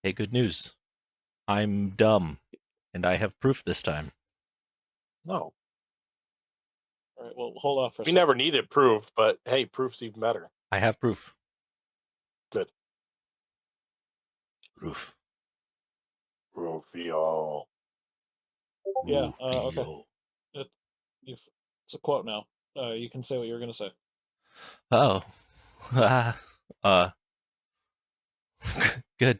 Hey, good news. I'm dumb, and I have proof this time. No, All right, well, hold on for a we second. never needed proof, but hey, proof's even better. I have proof. Good. Proof. Rufio. Yeah, okay. Rufio. It, it's a quote now. You can say what you were going to say. Oh. uh, good.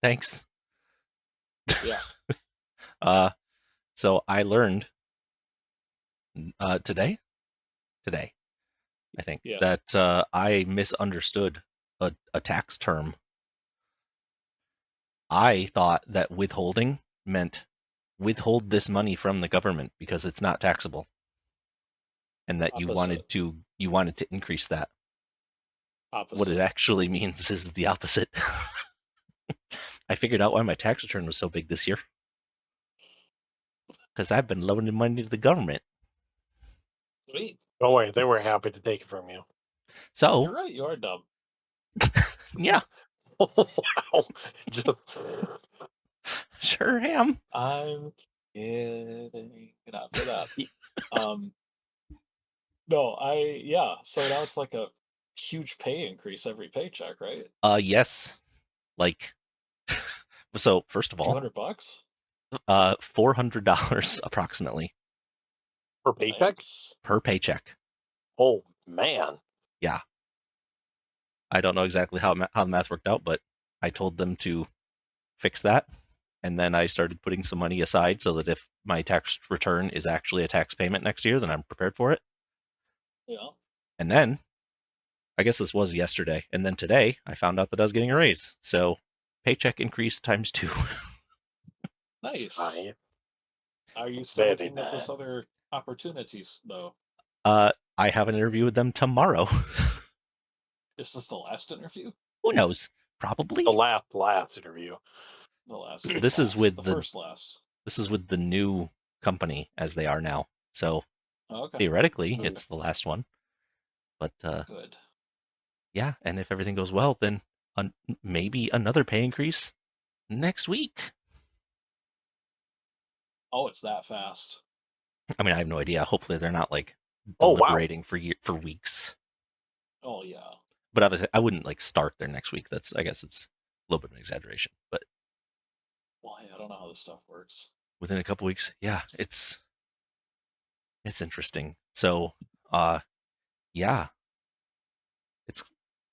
Thanks. Yeah. Uh, so I learned today, I think, Yeah. that I misunderstood a tax term. I thought that withholding meant withhold this money from the government because it's not taxable, and that Opposite. you wanted to increase that. What it Opposite. actually means is the opposite. I figured out why my tax return was so big this year. Because I've been loaning money to the government. Sweet. Don't worry, they were happy to take it from you. You're So, right. You are dumb. yeah, Wow. Just sure am. I'm kidding. Not for that. Um, no, yeah. So now it's like a huge pay increase every paycheck, right? Yes. Like, so first of all, $200. $400 approximately per paycheck. Nice. per paycheck. Oh man. Yeah. I don't know exactly how the math worked out, but I told them to fix that. And then I started putting some money aside so that if my tax return is actually a tax payment next year, then I'm prepared for it. Yeah. And then I guess this was yesterday. And then today I found out that I was getting a raise. So paycheck increase times two. Nice. I Are you still very looking at this nice. other opportunities though? I have an interview with them tomorrow. Is this the last interview? Who knows? Probably. The last interview. The last, This is with the the first last. this is with the new company as they are now. So Oh, okay, theoretically, Hmm. it's the last one. But good. yeah, and if everything goes well, then maybe another pay increase next week. Oh, it's that fast. I mean, I have no idea. Hopefully, they're not like Oh wow. deliberating for weeks. Oh yeah. But obviously, I wouldn't like start there next week. I guess it's a little bit of an exaggeration. But Well, yeah, I don't know how this stuff works. within a couple weeks, yeah, it's interesting. So, uh, yeah, it's.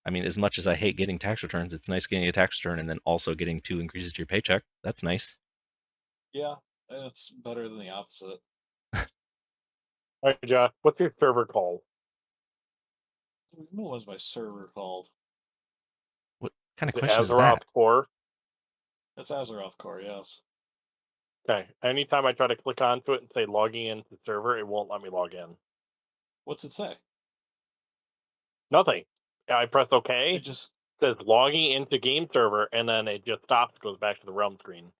I mean, as much as I hate getting tax returns, it's nice getting a tax return and then also getting two increases to your paycheck. That's nice. Yeah, and it's better than the opposite. All right, Josh. What's your server called? What was my server called? What kind of The question is Azeroth that? Core. It's Azeroth Core, yes. Okay. Anytime I try to click onto it and say logging into the server, it won't let me log in. What's it say? Nothing. I press OK. It It just says logging into game server, and then it just stops, goes back to the realm screen.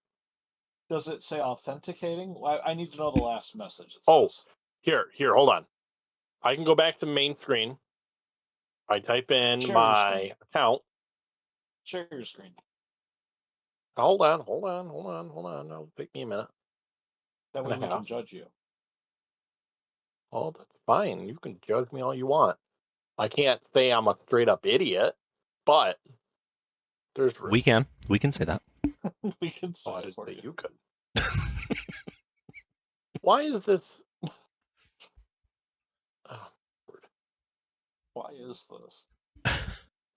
does it say authenticating? I need to know the last message it Oh, says. here, hold on. I can go back to main screen. I type in Share your screen. my account. Share your screen. Hold on. It'll take me a minute That and way a we can half. judge you. Oh, that's fine. You can judge me all you want. I can't say I'm a straight up idiot, but there's room. We can say that. We can say Oh, I it didn't for say you. you could. Why is this? Oh, Why is this?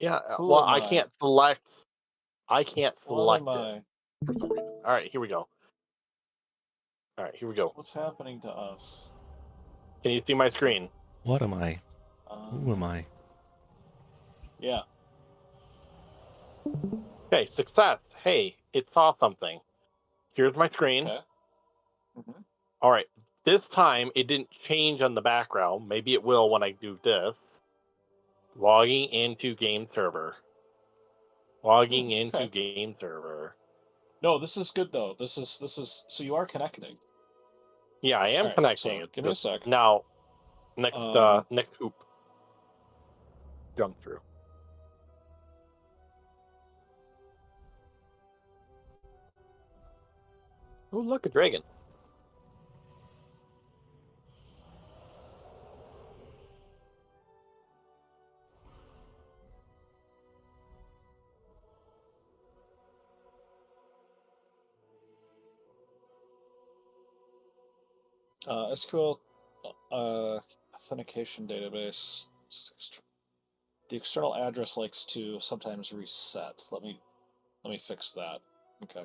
yeah. Who Well, am I I? can't select. I can't What am select it I? for some reason. All right, here we go. All right, here we go. What's happening to us? Can you see my screen? What am I? Who am Um, I? yeah. Okay, success. Hey, it saw something. Here's my screen. Okay. Mm-hmm. All right. This time it didn't change on the background. Maybe it will when I do this. Logging into game server. Logging into Okay. game server. No, this is good though. This is so you are connecting. Yeah, I All am right. connecting. So It's give me a just sec. now next Um, next hoop. Jump through. Oh, look, a dragon. SQL authentication database. The external address likes to sometimes reset. Let me fix that. Okay.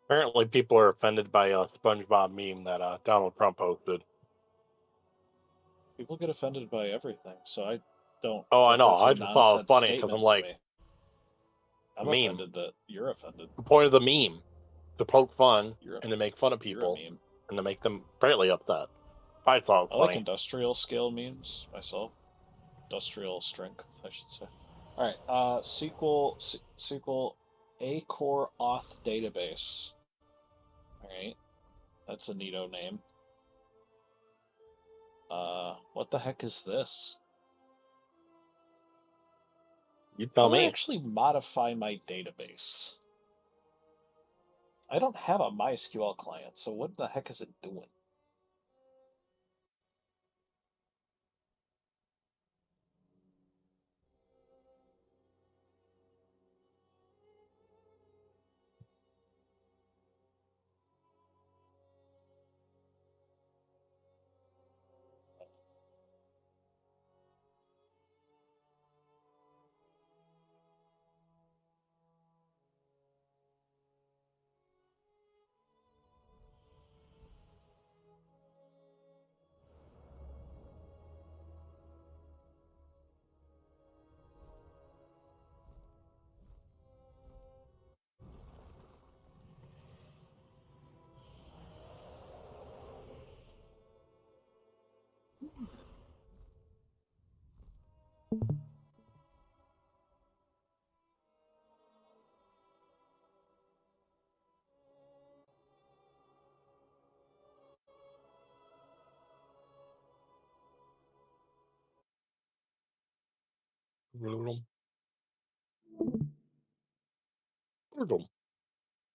Apparently, people are offended by a SpongeBob meme that Donald Trump posted. People get offended by everything, so I don't. Oh, I know. That's a I just thought it was nonsense funny because statement I'm to like, me. I'm meme. offended that you're offended. The point of the meme to poke fun You're a, and to make fun of you're a people meme. and to make them fairly upset. I thought it I was like funny. industrial scale memes myself. Industrial strength, I should say. All right. SQL A Core Auth database. All right. That's a neato name. What the heck is this? You How tell do I me. actually modify my database? I don't have a MySQL client, so what the heck is it doing?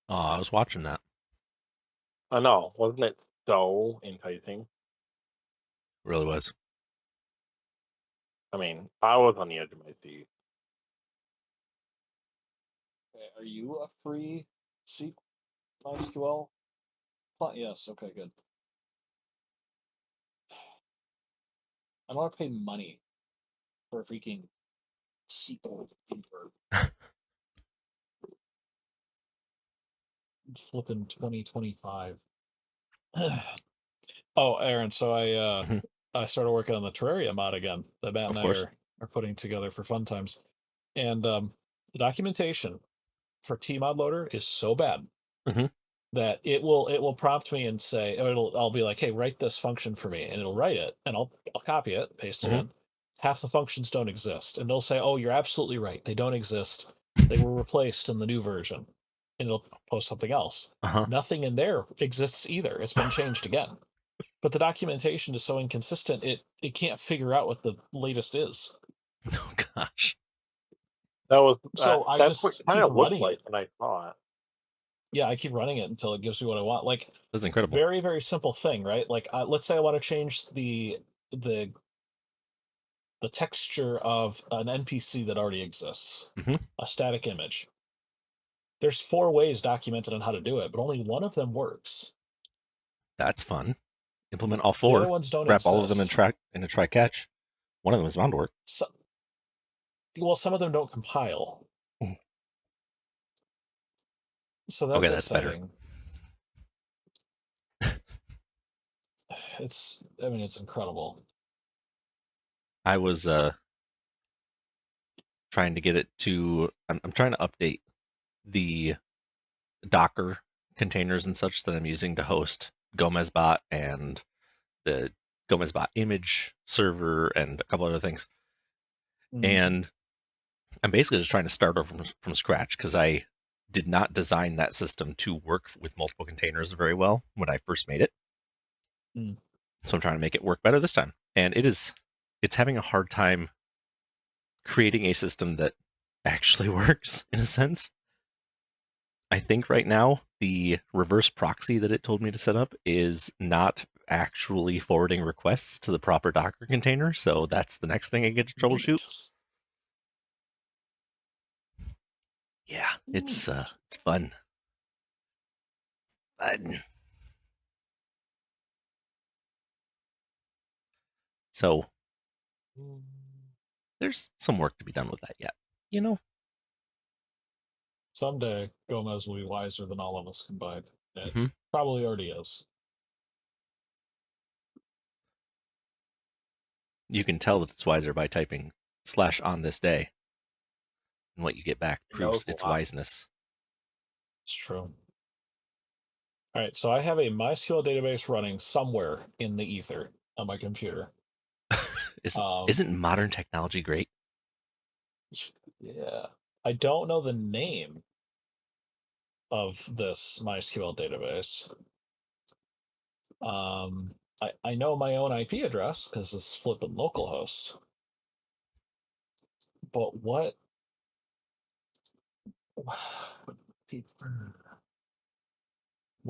Oh, I was watching that. I know. Wasn't it so enticing? Really was. I mean, I was on the edge of my seat. Okay, are you a free MySQL? Yes. Okay. Good. I don't want to pay money for a freaking SQL fever. Flipping 2025. Oh, Aaron. So Mhm. I started working on the Terraria mod again that Matt and Of I course. are putting together for fun times, and the documentation for Tmod Loader is so bad Mhm. that it will prompt me and say, or I'll be like, hey, write this function for me, and it'll write it, and I'll copy it, paste it Mhm. in. Half the functions don't exist, and they'll say, oh, you're absolutely right, they don't exist. They were replaced in the new version, and it'll post something else. Uh-huh. Nothing in there exists either. It's been changed again. But the documentation is so inconsistent, it can't figure out what the latest is. Oh gosh. That was So I that's what just kind keep of looked running like it. when I saw it. Yeah, I keep running it until it gives me what I want. Like, That's incredible. very, very simple thing, right? Like, let's say I want to change the the texture of an NPC that already exists, Mhm. a static image. There's 4 ways documented on how to do it, but only one of them works. That's fun. Implement all The other 4. ones don't Wrap all of them exist. in a try catch. One of them is bound to work. So, well, some of them don't compile. Mhm. So Okay, that's that's better. exciting. I mean, it's incredible. I was trying to get it to. I'm trying to update the Docker containers and such that I'm using to host GomezBot and the GomezBot image server and a couple other things. Mhm. And I'm basically just trying to start over from scratch because I did not design that system to work with multiple containers very well when I first made it. Mm. So I'm trying to make it work better this time. And it's having a hard time creating a system that actually works in a sense. I think right now the reverse proxy that it told me to set up is not actually forwarding requests to the proper Docker container. So that's the next thing I get to troubleshoot. Yeah, it's fun. So there's some work to be done with that yet. You know, Someday Gomez will be wiser than all of us combined. It Mhm. probably already is. You can tell that it's wiser by typing / on this day. And what you get back It knows proves a its lot. wiseness. It's true. All right, so I have a MySQL database running somewhere in the ether on my computer. Isn't modern technology great? Yeah. I don't know the name of this MySQL database. I know my own IP address because it's flipping localhost. But what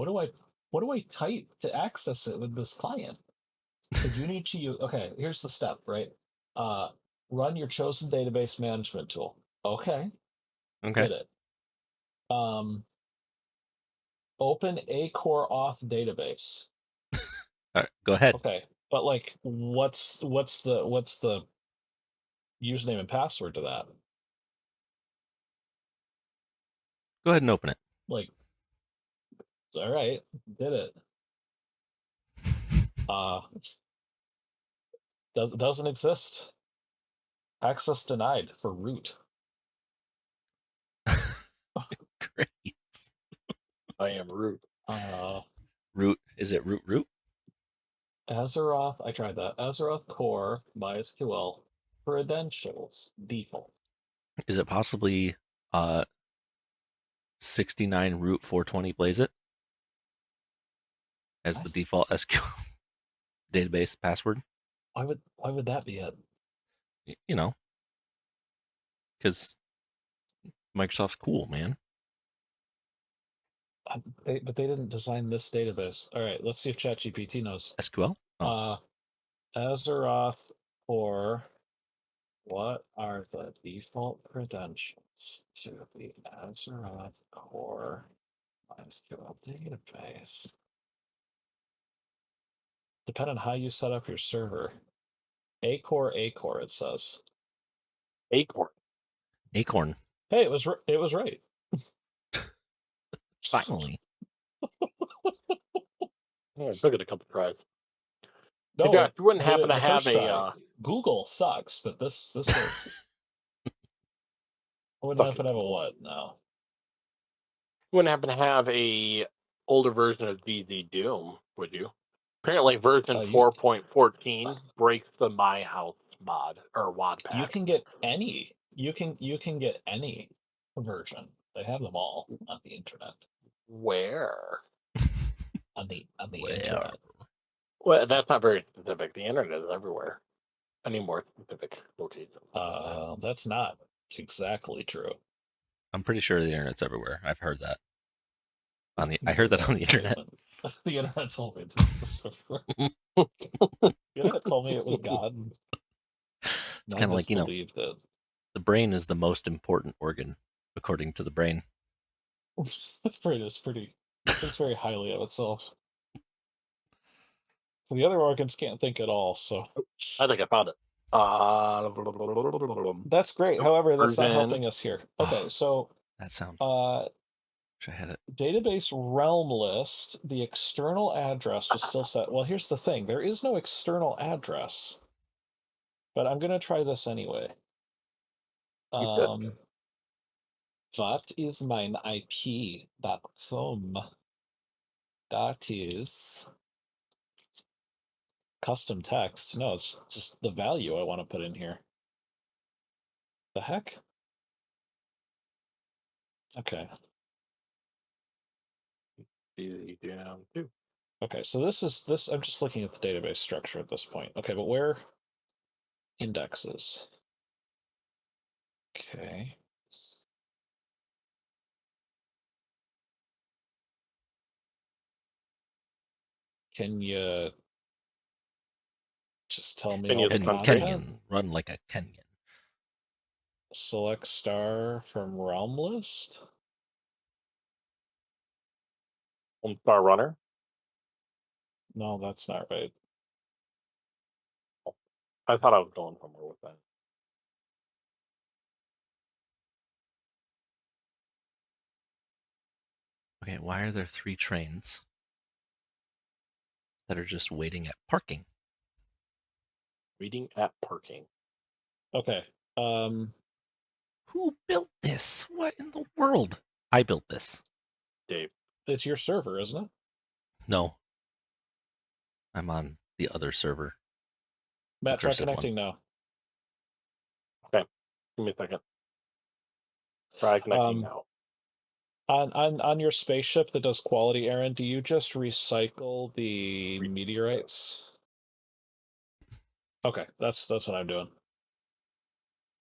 do I type to access it with this client? So you need to use, okay, here's the step, right? Run your chosen database management tool. Okay, Okay. did it. Open a core auth database. All right, go ahead. Okay, but like, what's the username and password to that? Go ahead and open it. Like, all right, did it. Doesn't exist. Access denied for root. Great. I am root. Root. Is it root? Azeroth, I tried that. Azeroth core MySQL credentials default. Is it possibly 69 root 420 plays it as the default SQL database password? Why would that be it? You know, because Microsoft's cool, man. But they didn't design this database. All right, let's see if ChatGPT knows. SQL? Oh, Azeroth core. What are the default credentials to the Azeroth core MySQL database? Depend on how you set up your server. A core, it says. Acorn. Acorn. Hey, it was right. Finally. Yeah, it took it a couple tries. No, Josh, you wouldn't did happen it to the have first try. a Google sucks, but this worked. I wouldn't happen to have a what? No. you wouldn't happen to have a older version of DZ Doom, would you? Apparently, version 4.14 breaks the My House mod or WAD pack. You can get any. You can get any version. They have them all on the internet. Where? On the internet. Well, that's not very specific. The internet is everywhere. Any more specific locations? That's not exactly true. I'm pretty sure the internet's everywhere. I've heard that. I heard that on the internet. The internet told me this everywhere. The internet told me it was God. It's kind of like, you know, it. the brain is the most important organ, according to the brain. The brain is it's very highly of itself. The other organs can't think at all, so I think I found it. That's great. However, that's not Version- helping us here. Okay, so That sound. wish I had it. database realm list, the external address was still set. Well, here's the thing. There is no external address. But I'm gonna try this anyway. You What is mein IP.com? That is custom text. No, it's just the value I want to put in here. The heck? Okay. DZ Doom 2. Okay, so this is this. I'm just looking at the database structure at this point. Okay, but where indexes? Okay. Can you just tell me all Kenya's the a Kenyan, country. content? Kenyan, run like a Kenyan. Select star from realm list. Home Star Runner. No, that's not right. I thought I was going somewhere with that. Okay, why are there 3 trains that are just waiting at parking? Reading at parking. Okay. Who built this? What in the world? I built this. Dave. It's your server, isn't it? No. I'm on the other server. Matt, try Recursive one. connecting now. Give me a second. Try connecting Um, now. On your spaceship that does quality, Aaron, do you just recycle the Re- meteorites? Okay, that's what I'm doing.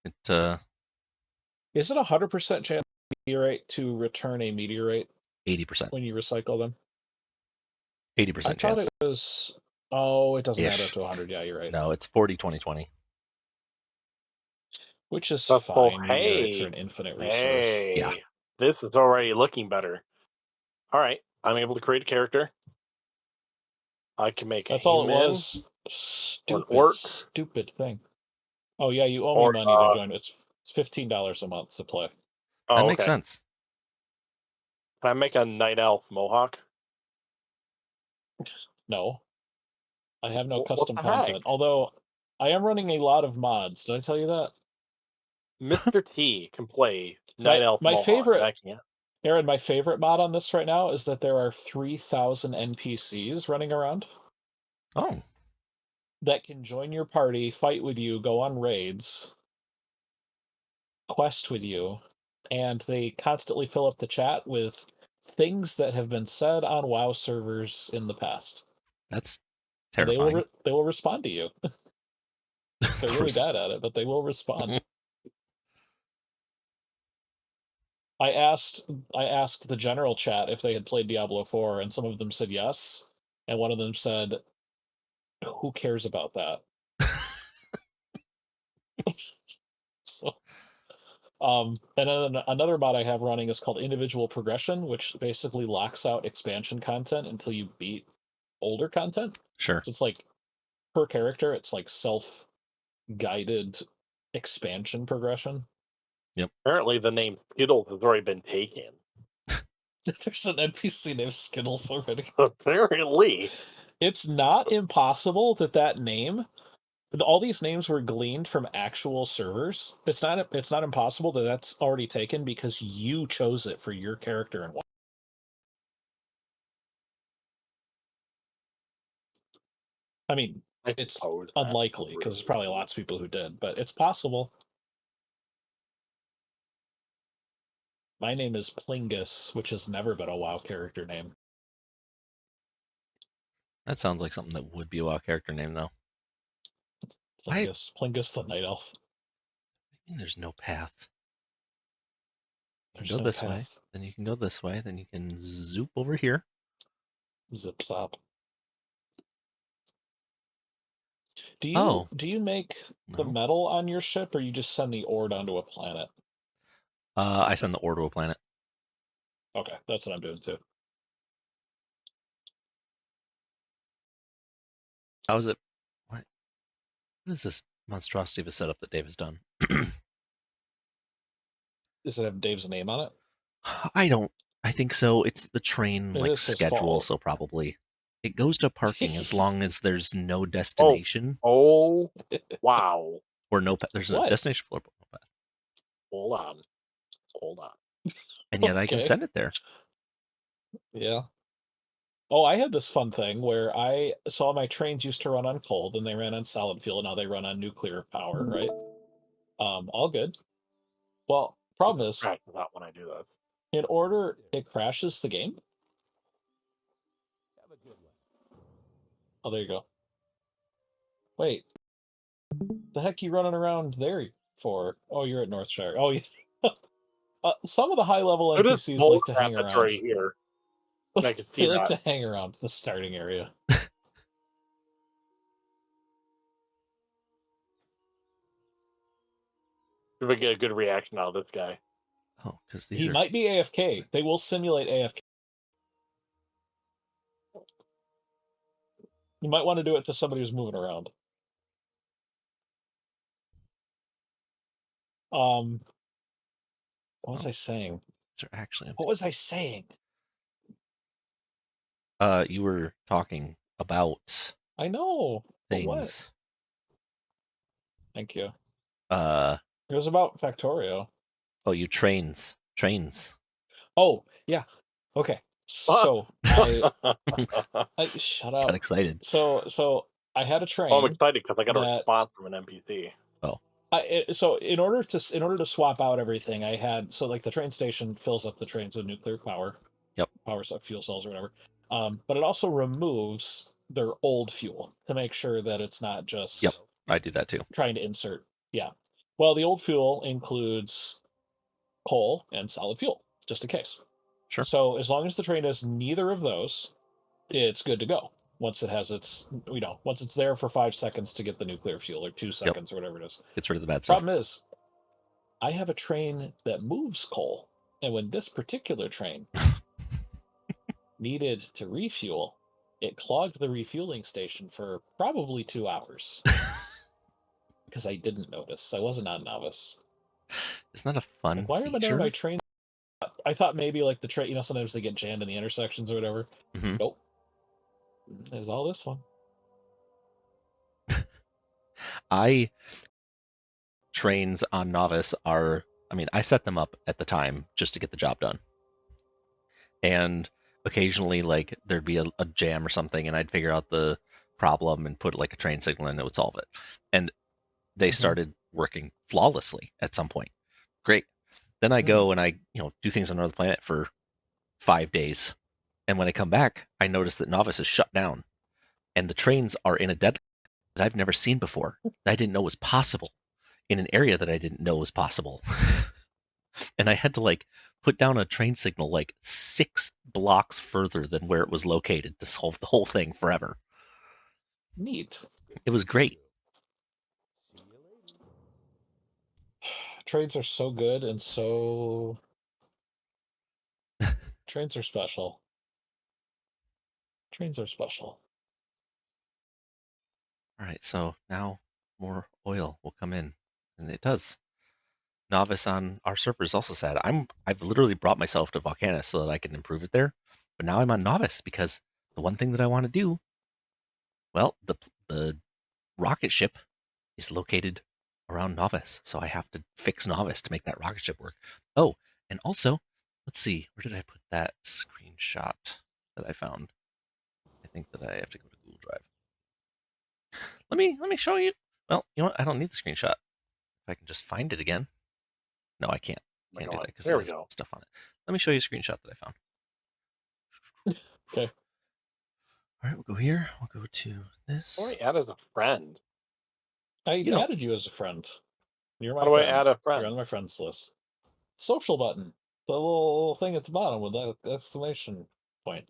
It Is it 100% chance meteorite to return a meteorite 80%. when you recycle them? 80% I thought chance. it was. Oh, it doesn't add up Ish. to 100. Yeah, you're right. No, it's 40 20 20. Which is So, fine. Meteorites are hey, an infinite resource. hey, Yeah. this is already looking better. All right, I'm able to create a character. I can make That's a all it human, was. or an Stupid, orc, stupid thing. Oh yeah, you owe me or money to join. It's $15 a month to play. oh, That makes okay. sense. Can I make a night elf mohawk? No, I have no What custom the content. heck? Although I am running a lot of mods. Did I tell you that? Mr. T can play night elf My mohawk. favorite, And I can't. Aaron, my favorite mod on this right now is that there are 3,000 NPCs running around Oh, that can join your party, fight with you, go on raids, quest with you, and they constantly fill up the chat with things that have been said on WoW servers in the past. that's And terrifying. they will respond to you. They're really bad at it, but they will respond. I asked the general chat if they had played Diablo 4, and some of them said yes, and one of them said, "Who cares about that?" So, and then another mod I have running is called Individual Progression, which basically locks out expansion content until you beat older content. Sure. So it's like per character, it's like self-guided expansion progression. Apparently, the name Skittles has already been taken. There's an NPC named Skittles already. Apparently, It's not impossible that name, all these names were gleaned from actual servers. It's not impossible that that's already taken because you chose it for your character and what. I mean, I it's suppose that's unlikely because there's probably lots of people who did, but it's possible. My name is Plingus, which has never been a WoW character name. That sounds like something that would be a WoW character name, though. Plingus the Night Elf. I mean, there's no path. You There's can go no this way, path. then you can go this way, then you can zoop over here. Zip zop. Do you make the No. metal on your ship, or you just send the ore onto a planet? I send the ore to a planet. Okay, that's what I'm doing too. How is it? What is this monstrosity of a setup that Dave has done? Does it have Dave's name on it? I think so. It's the train It like is his schedule, fault. so probably it goes to parking as long as there's no destination oh, wow. or no. There's a What? destination floor, but no path. Hold on. And yet I can Okay. send it there. Yeah. Oh, I had this fun thing where I saw my trains used to run on coal, then they ran on solid fuel, now they run on nuclear power, right? All good. Well, problem is, Crack that when I do that. in order it crashes the game. Oh, there you go. Wait. The heck you running around there for? Oh, you're at Northshire. Oh, yeah. Some of the high-level There's this NPCs bull like to crap hang that's around. right here. I can see They like that. to hang around the starting area. If we get a good reaction out of this guy. Oh, because these He are might be AFK. They will simulate AFK. You might want to do it to somebody who's moving around. What was I saying? these are actually What was I saying? you were talking about I know. But what? things. Thank you. Uh It was about Factorio. oh, you trains. Oh, yeah. Okay. So I shut up. Got excited. So I had a train. Oh, I'm excited because I got a that- response from an NPC. Oh, So in order to swap out everything, I had like the train station fills up the trains with nuclear power. Yep. Power fuel cells or whatever. But it also removes their old fuel to make sure that it's not just Yep. I do that too. trying to insert. Yeah. Well, the old fuel includes coal and solid fuel, just in case. Sure. So as long as the train has neither of those, it's good to go. Once it has its, once it's there for 5 seconds to get the nuclear fuel, or 2 seconds, or whatever it is. Gets rid of the bad stuff. Problem is, I have a train that moves coal, and when this particular train needed to refuel, it clogged the refueling station for probably 2 hours. Because I didn't notice. I wasn't on novice. Isn't that a fun Like, why am I feature? doing my train? I thought maybe like the train, sometimes they get jammed in the intersections or whatever. Mhm. Nope. There's all this one. Trains on novice are, I mean, I set them up at the time just to get the job done. And occasionally, like, there'd be a jam or something, and I'd figure out the problem and put like a train signal in, it would solve it. And they started working flawlessly at some point. Great. Then I go and I, do things on another planet for 5 days. And when I come back, I notice that Novice is shut down. And the trains are in a deadline that I've never seen before, that I didn't know was possible, in an area that I didn't know was possible. And I had to like put down a train signal like 6 blocks further than where it was located to solve the whole thing forever. Neat. It was great. Trains are so good and so. Trains are special. Trains are special. All right, so now more oil will come in, and it does. Novice on our server is also sad. I've literally brought myself to Volcanus so that I can improve it there, but now I'm on Novice because the one thing that I want to do, well, the rocket ship is located around Novice, so I have to fix Novice to make that rocket ship work. Oh, and also, let's see, where did I put that screenshot that I found? I think that I have to go to Google Drive. Let me show you. Well, you know what? I don't need the screenshot. If I can just find it again. No, I can't. Can't do that because There it we has go. stuff on it. Let me show you a screenshot that I found. Okay. All right, we'll go here. We'll go to this. How do I add as a friend? I You know- added you as a friend. You're my How do I friend. add a You're friend? on my friends list. Social button. The little thing at the bottom with that exclamation point.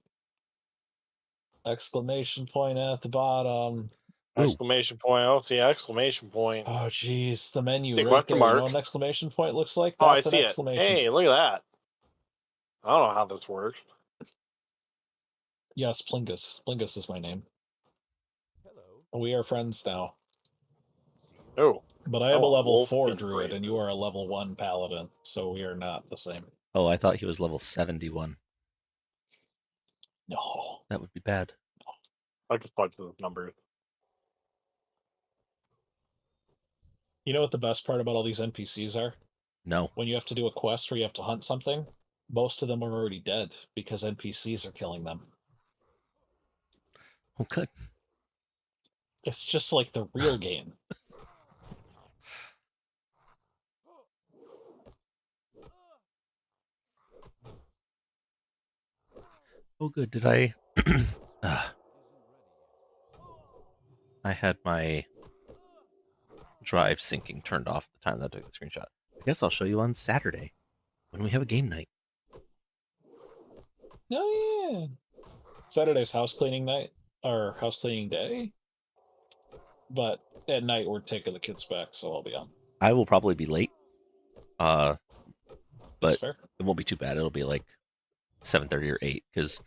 Exclamation point at the bottom. Ooh. Exclamation point. I don't see exclamation point. Oh, jeez. The menu See a right question there. You know mark. what an exclamation point looks like? Oh, I That's an see it. exclamation. Hey, look at that. I don't know how this works. Yes, Plingus. Plingus is my name. We are friends now. Oh, But I am a Oh, level wolf 4 is druid, brave. and you are a level 1 paladin, so we are not the same. Oh, I thought he was level 71. No. That would be bad. I just bunch those numbers. You know what the best part about all these NPCs are? No. When you have to do a quest where you have to hunt something, most of them are already dead because NPCs are killing them. Oh, good. It's just like the real game. Oh, good. Did I? I had my drive syncing turned off at the time that I took the screenshot. I guess I'll show you on Saturday when we have a game night. Oh yeah. Saturday's house cleaning night or house cleaning day. But at night we're taking the kids back, so I'll be on. I will probably be late. That's But fair. it won't be too bad. It'll be like 7:30 or 8 because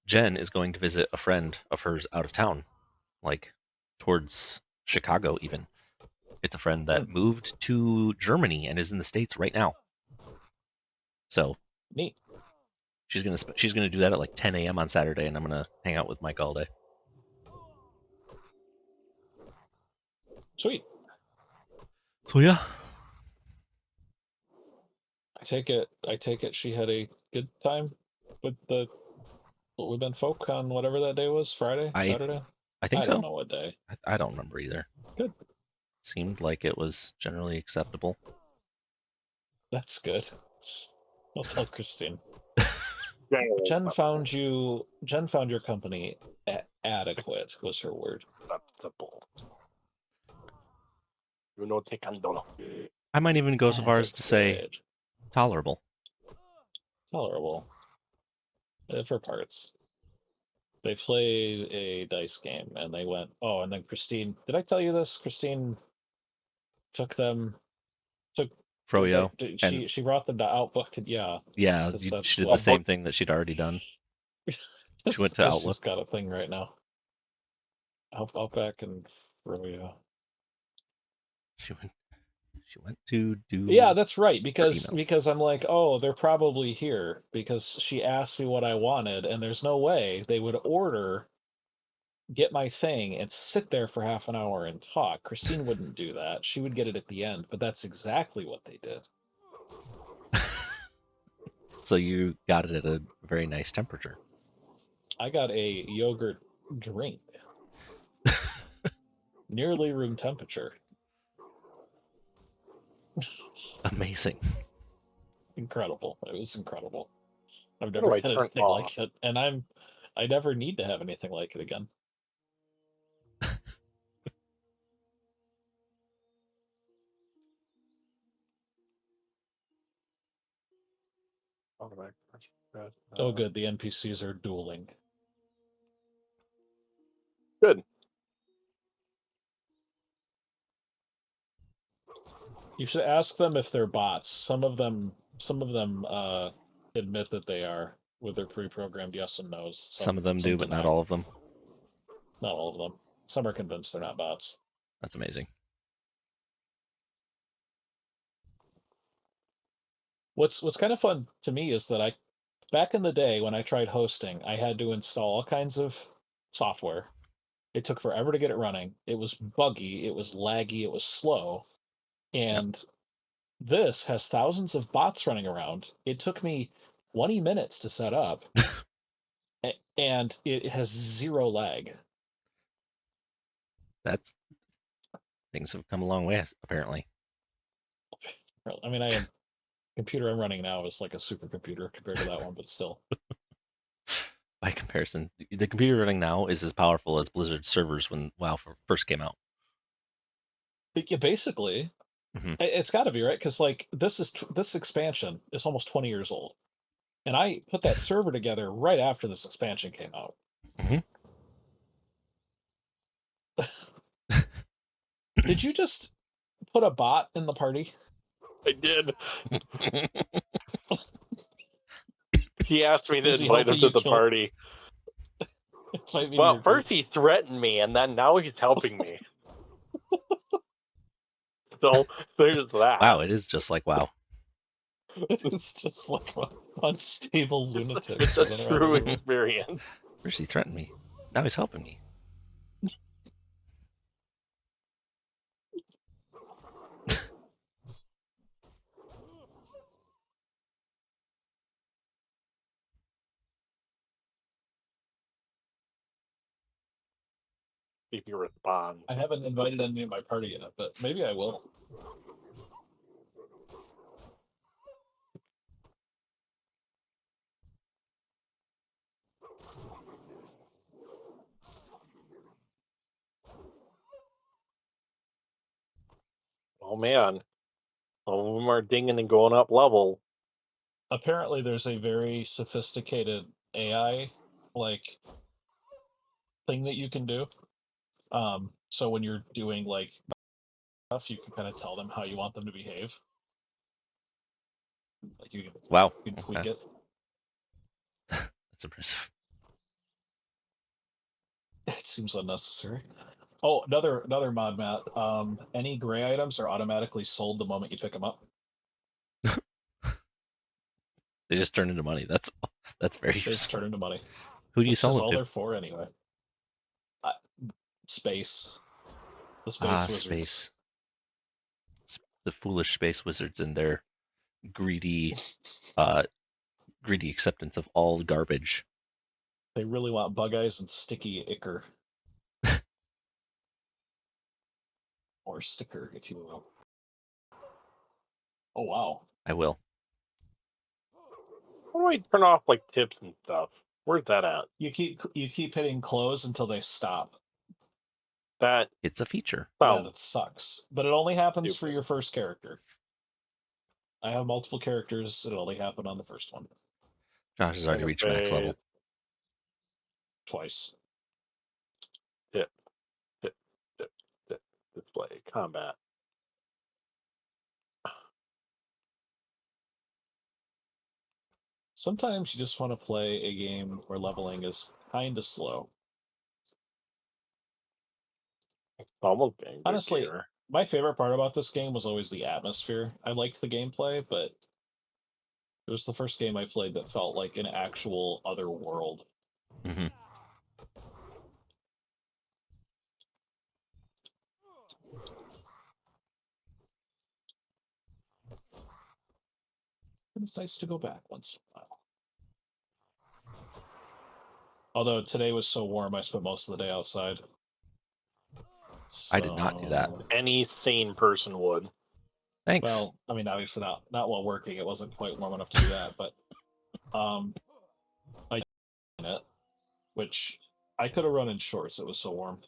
Jen is going to visit a friend of hers out of town, like towards Chicago even. It's a friend that moved to Germany and is in the States right now. So Neat. she's gonna do that at like 10 a.m. on Saturday, and I'm gonna hang out with Mike all day. Sweet. So yeah, I take it she had a good time with the women folk on whatever that day was, Friday, Saturday? I think I so. don't know what day. I don't remember either. Good. Seemed like it was generally acceptable. That's good. I'll tell Christine. Generally Jen found your company adequate was her word. acceptable. You know, Tekandolo. I might even go so far as to say Adequate. tolerable. Tolerable. For parts. They played a dice game and they went, oh, and then Christine, did I tell you this? Christine took Froyo. She brought them to Outlook. Yeah. Yeah, she did the same thing that she'd already done. She went to Outlook. She's got a thing right now. Outback and Froyo. She went to do. Yeah, that's right. emails. Because I'm like, oh, they're probably here because she asked me what I wanted, and there's no way they would get my thing and sit there for half an hour and talk. Christine wouldn't do that. She would get it at the end, but that's exactly what they did. So you got it at a very nice temperature. I got a yogurt drink. Nearly room temperature. Amazing. Incredible. It was incredible. I've How do never I had turn anything off? like it, and I never need to have anything like it again. Oh, good. The NPCs are dueling. Good. You should ask them if they're bots. Some of them admit that they are with their pre-programmed yes and no's. Some of them do, but not all of them. Not all of them. Some are convinced they're not bots. That's amazing. What's kind of fun to me is that back in the day when I tried hosting, I had to install all kinds of software. It took forever to get it running. It was buggy, it was laggy, it was slow. And this has thousands of bots running around. It took me 20 minutes to set up. And it has zero lag. Things have come a long way, apparently. I mean, I have computer I'm running now is like a supercomputer compared to that one, but still. By comparison, the computer running now is as powerful as Blizzard servers when WoW first came out. Yeah, basically, it's got to be right because like this expansion is almost 20 years old, and I put that server together right after this expansion came out. Did you just put a bot in the party? I did. He asked me to invite him to the party. Well, first he threatened me, and then now he's helping me. So there's that. Wow, it is just like WoW. It's just like unstable lunatics. It's a true experience. First he threatened me. Now he's helping me. If you respond. I haven't invited any of my party yet, but maybe I will. Oh man, some of them are dinging and going up level. Apparently, there's a very sophisticated AI like thing that you can do. So when you're doing like stuff, you can kind of tell them how you want them to behave. Like you Wow. can tweak Okay. it. That's impressive. It seems unnecessary. Oh, another mod, Matt. Any gray items are automatically sold the moment you pick them up. They just turn into money. That's very They just useful. turn into money. Who do you Which sell is them all to? they're for anyway. Space. The space Ah, wizards. space. The foolish space wizards and their greedy, greedy acceptance of all garbage. They really want bug eyes and sticky ichor. Or sticker, if you will. Oh wow. I will. How do I turn off like tips and stuff? Where's that at? You keep hitting close until they stop. That It's a feature. Yeah, sounds that sucks. But it only happens for stupid. your first character. I have multiple characters. It only happened on the first one. Josh has already reached max level. Twice. Tip, tip, tip, tip. Display combat. Sometimes you just want to play a game where leveling is kind of slow. Almost getting good Honestly, gear. my favorite part about this game was always the atmosphere. I liked the gameplay, but it was the first game I played that felt like an actual other world. Mm-hmm. It's nice to go back once in a while. Although today was so warm, I spent most of the day outside. I did not do that. Any sane person would. Thanks. Well, I mean, obviously not while working. It wasn't quite warm enough to do that, but I did it, which I could have run in shorts. It was so warm.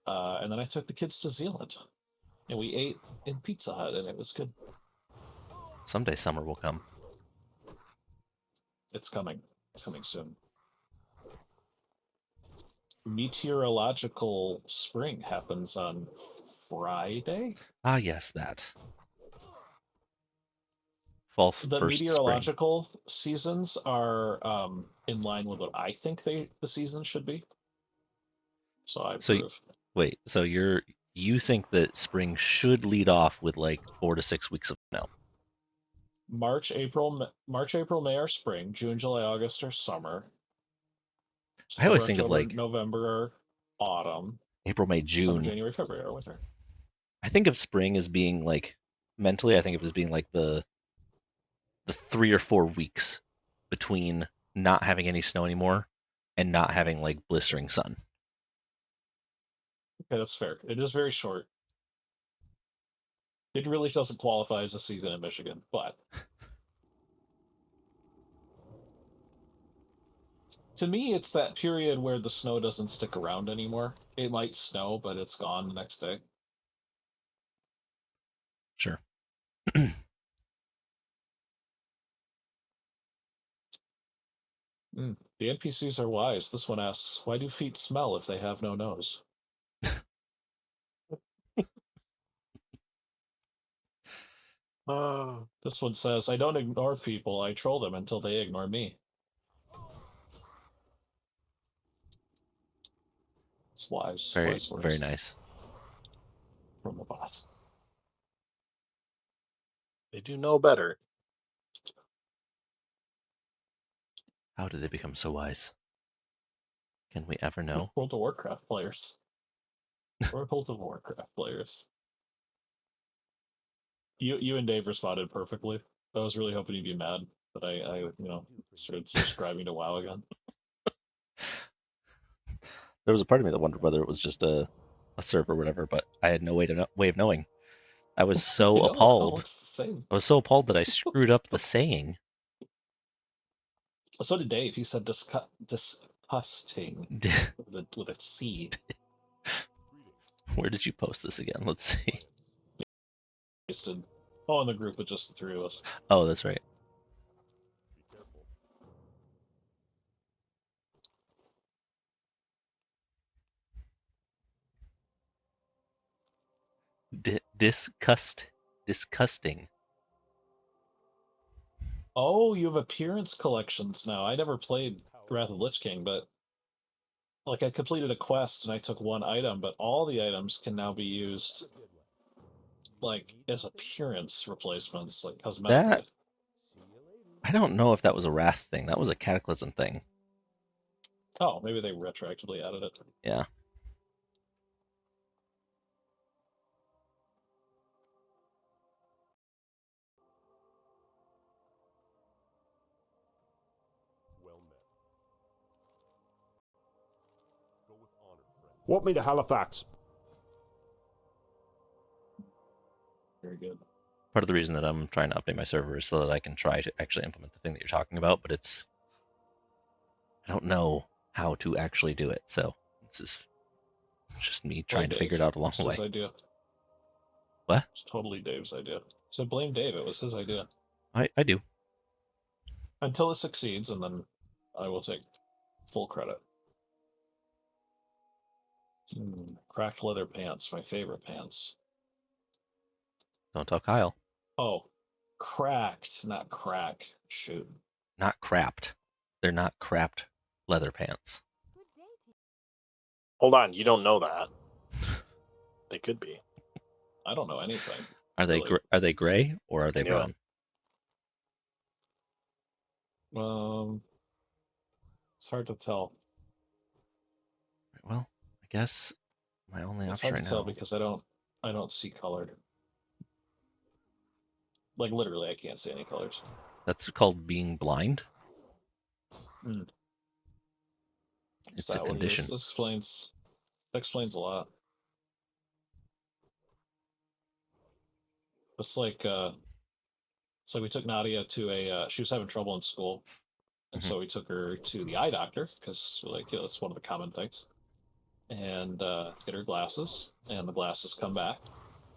And then I took the kids to Zealand, and we ate in Pizza Hut, and it was good. Someday summer will come. It's coming. It's coming soon. Meteorological spring happens on Friday. Ah, yes, that. False The first meteorological seasons are in line with what I think the season should be. So I approve. Wait, so you think that spring should lead off with like 4 to 6 weeks of snow? March, April, May are spring. June, July, August are summer. I always September, think of like November are autumn. April, May, Summer, June. January, February are winter. I think of spring as being like mentally. I think of it as being like the 3 or 4 weeks between not having any snow anymore and not having like blistering sun. Okay, that's fair. It is very short. It really doesn't qualify as a season in Michigan, but to me, it's that period where the snow doesn't stick around anymore. It might snow, but it's gone the next day. Sure. The NPCs are wise. This one asks, why do feet smell if they have no nose? This one says, I don't ignore people. I troll them until they ignore me. It's wise. Very, Wise words very nice. from the boss. They do know better. How did they become so wise? Can we ever know? World of Warcraft players. World of Warcraft players. You and Dave responded perfectly. I was really hoping you'd be mad that I started subscribing to WoW again. There was a part of me that wondered whether it was just a server or whatever, but I had no way of knowing. I was so appalled. It's the same. I was so appalled that I screwed up the saying. So did Dave. He said disgusting with a C. Where did you post this again? Let's see. Wasted. Oh, in the group with just the three of us. Oh, that's right. Disgusting. Oh, you have appearance collections now. I never played Wrath of the Lich King, but like I completed a quest and I took one item, but all the items can now be used like as appearance replacements, like cosmetically. That I don't know if that was a Wrath thing. That was a Cataclysm thing. Oh, maybe they retroactively added it. Yeah. Walk me to Halifax. Very good. Part of the reason that I'm trying to update my server is so that I can try to actually implement the thing that you're talking about, but I don't know how to actually do it. So this is just me trying to figure it out along the way. His idea. What? It's totally Dave's idea. So blame Dave. It was his idea. I do. Until it succeeds, and then I will take full credit. Cracked leather pants, my favorite pants. Don't tell Kyle. Oh, cracked, not crack. Shoot. Not crapped. They're not crapped leather pants. Hold on, you don't know that. They could be. I don't know anything. Are they really. are they gray or are they Yeah. brown? It's hard to tell. Well, I guess my only It's option hard right to tell now. because I don't see colored. Like literally, I can't see any colors. That's called being blind. It's a condition. This explains a lot. It's like we took Nadia to a she was having trouble in school, and so we took her to the eye doctor because like that's one of the common things, and get her glasses, and the glasses come back,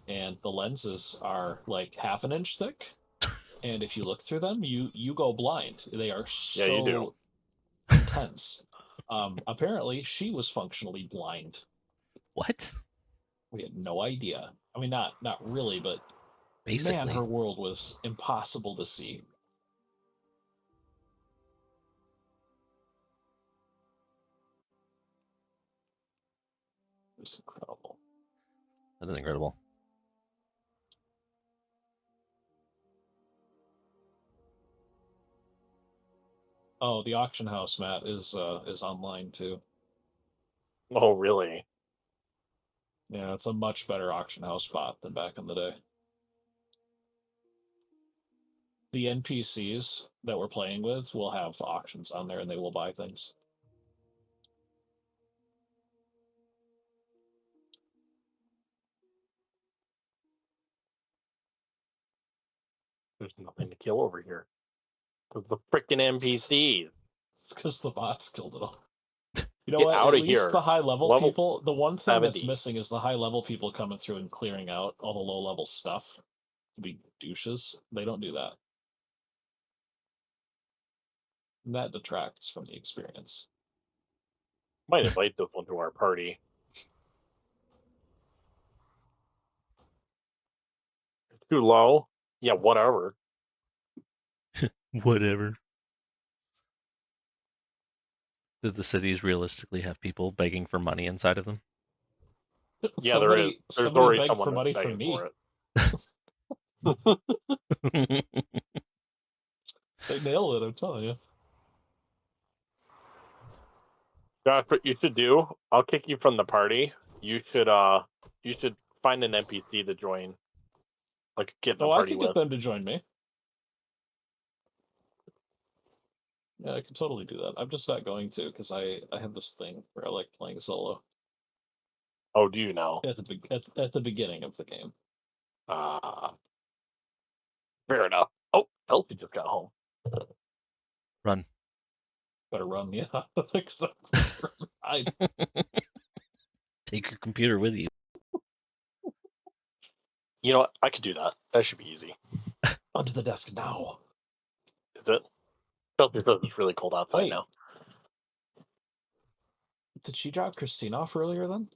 and the lenses are like half an inch thick, and if you look through them, you go blind. They are so you do. intense. Apparently, she was functionally blind. What? We had no idea. I mean, not really, but Basically. man, her world was impossible to see. It was incredible. That is incredible. Oh, the auction house, Matt, is online too. Oh, really? Yeah, it's a much better auction house spot than back in the day. The NPCs that we're playing with will have auctions on there, and they will buy things. There's nothing to kill over here. Because the freaking NPCs. It's because the bots killed it all. You know Get what? out At of least here. the high level people. The one thing 70. that's missing is the high level people coming through and clearing out all the low level stuff to be douches. They don't do that. And that detracts from the experience. Might invite this one to our party. Too low? Yeah, whatever. Whatever. Do the cities realistically have people begging for money inside of them? Yeah, there is. There's Somebody already begged someone for money begging from me. for it. They nailed it, I'm telling you. Josh, what you should do, I'll kick you from the party. You should find an NPC to join. Like get in the I party can with. get them to join me. Yeah, I can totally do that. I'm just not going to because I have this thing where I like playing solo. Oh, do you know? At the beginning of the game. Fair enough. Oh, Elsie just got home. Run. Better run, yeah. Take your computer with you. You know what? I could do that. That should be easy. Onto the desk now. Is it? Especially because it's really cold outside Wait. now. Did she drop Christine off earlier then?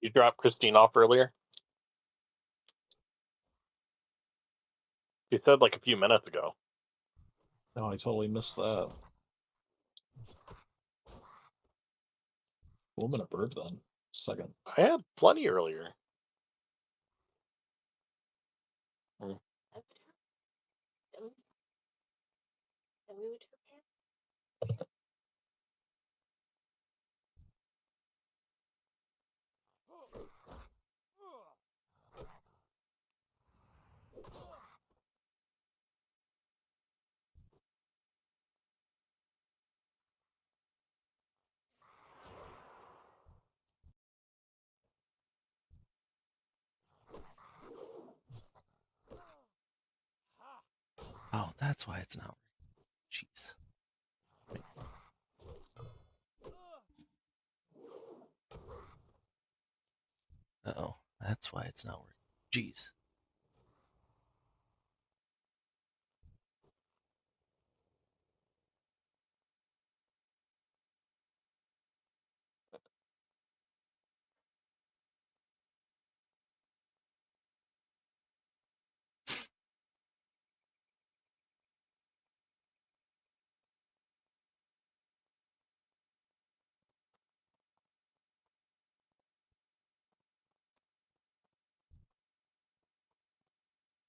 You dropped Christine off earlier? You said like a few minutes ago. No, I totally missed that. Well, I'm gonna burp then. Second. I had plenty earlier. Oh, that's why it's not. Jeez. Uh-oh, that's why it's not working. Jeez.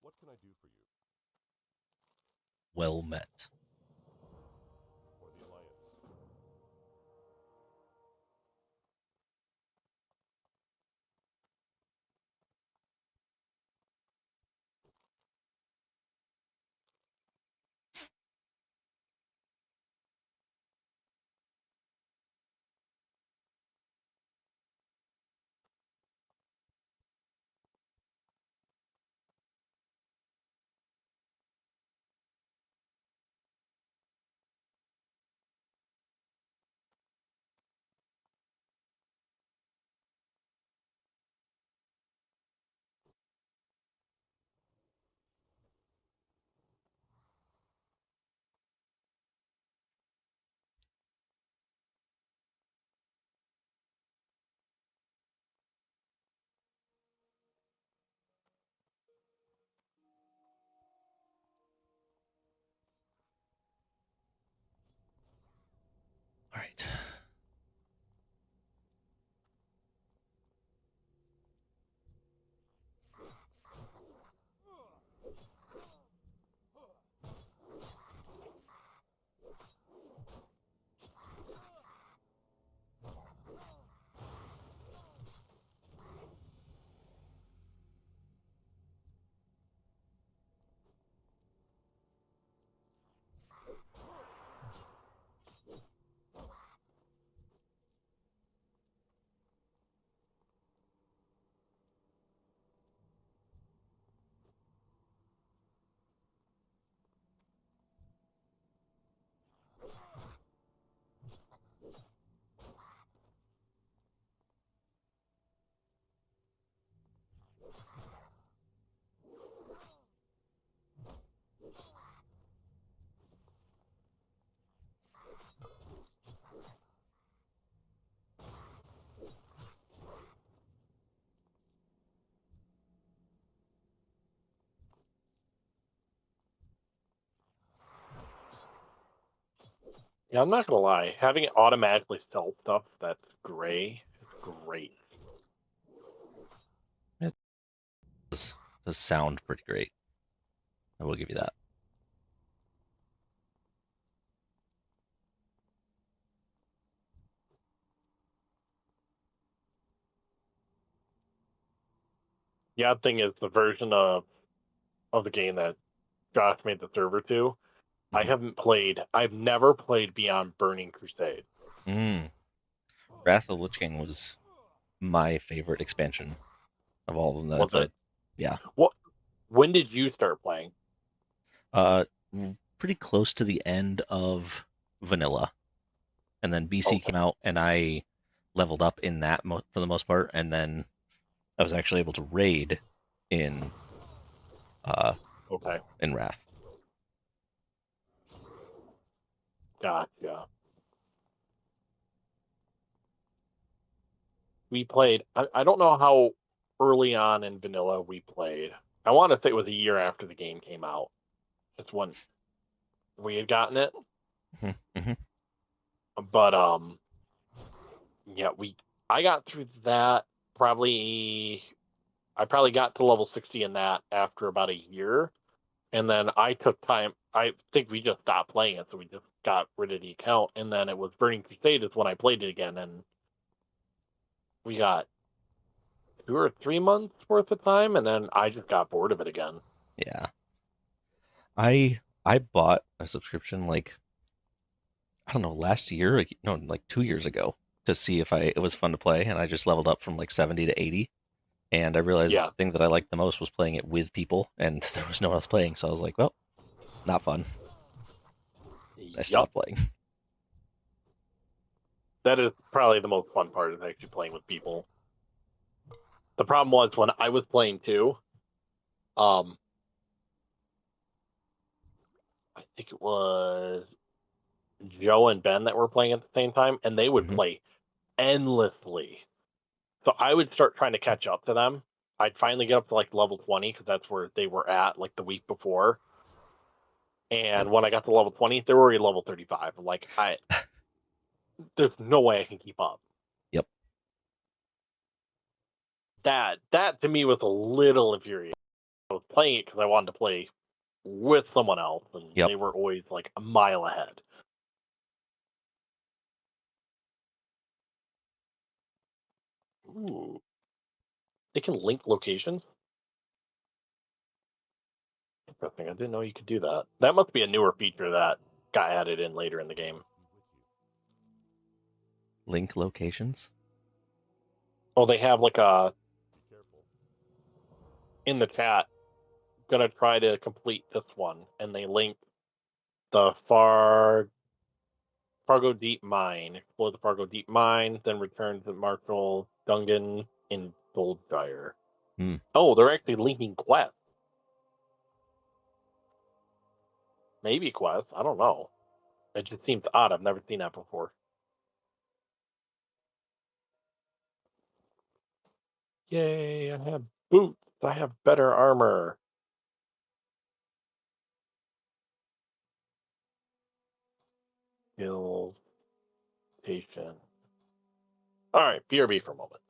What can I do for you? Well met. Or the Alliance? All right. Yeah, I'm not gonna lie. Having it automatically sell stuff that's gray is great. Does sound pretty great. I will give you that. The odd thing is the version of the game that Josh made the server to. I Mhm. haven't played. I've never played Beyond Burning Crusade. Wrath of the Lich King was my favorite expansion of all of them that I Was played. it? Yeah. What? When did you start playing? Pretty close to the end of vanilla. And then BC Okay. came out and I leveled up in that for the most part, and then I was actually able to raid in Okay, in Wrath. gotcha. We played. I don't know how early on in vanilla we played. I want to say it was a year after the game came out. That's when we had gotten it. Mm-hmm. But yeah, I got through that probably. I probably got to level 60 in that after about a year, and then I took time. I think we just stopped playing it, so we just got rid of the account, and then it was Burning Crusade is when I played it again, and we got 2 or 3 months worth of time, and then I just got bored of it again. Yeah. I bought a subscription like I don't know last year, like 2 years ago to see if it was fun to play, and I just leveled up from like 70 to 80, and I realized Yeah. the thing that I liked the most was playing it with people, and there was no one else playing, so I was like, well, not fun. I Yep. stopped playing. That is probably the most fun part is actually playing with people. The problem was when I was playing too, I think it was Joe and Ben that were playing at the same time, and they would Mhm. play endlessly. So I would start trying to catch up to them. I'd finally get up to like level 20 because that's where they were at like the week before. And when I got to level 20, they were already level 35. I'm like, there's no way I can keep up. Yep. That to me was a little infuriating. I was playing it because I wanted to play with someone else, and Yep. they were always like a mile ahead. Ooh. They can link locations? Interesting. I didn't know you could do that. That must be a newer feature that got added in later in the game. Link locations. Oh, they have like a Be careful. in the chat. Gonna try to complete this one, and they link the Fargo Deep Mine. Explore the Fargo Deep Mine, then return to Marshall Dungan in Goldshire. Hmm. Oh, they're actually linking quests. Maybe quests. I don't know. It just seems odd. I've never seen that before. Yay, I have boots. I have better armor. Skills. Station. Alright, BRB for a moment.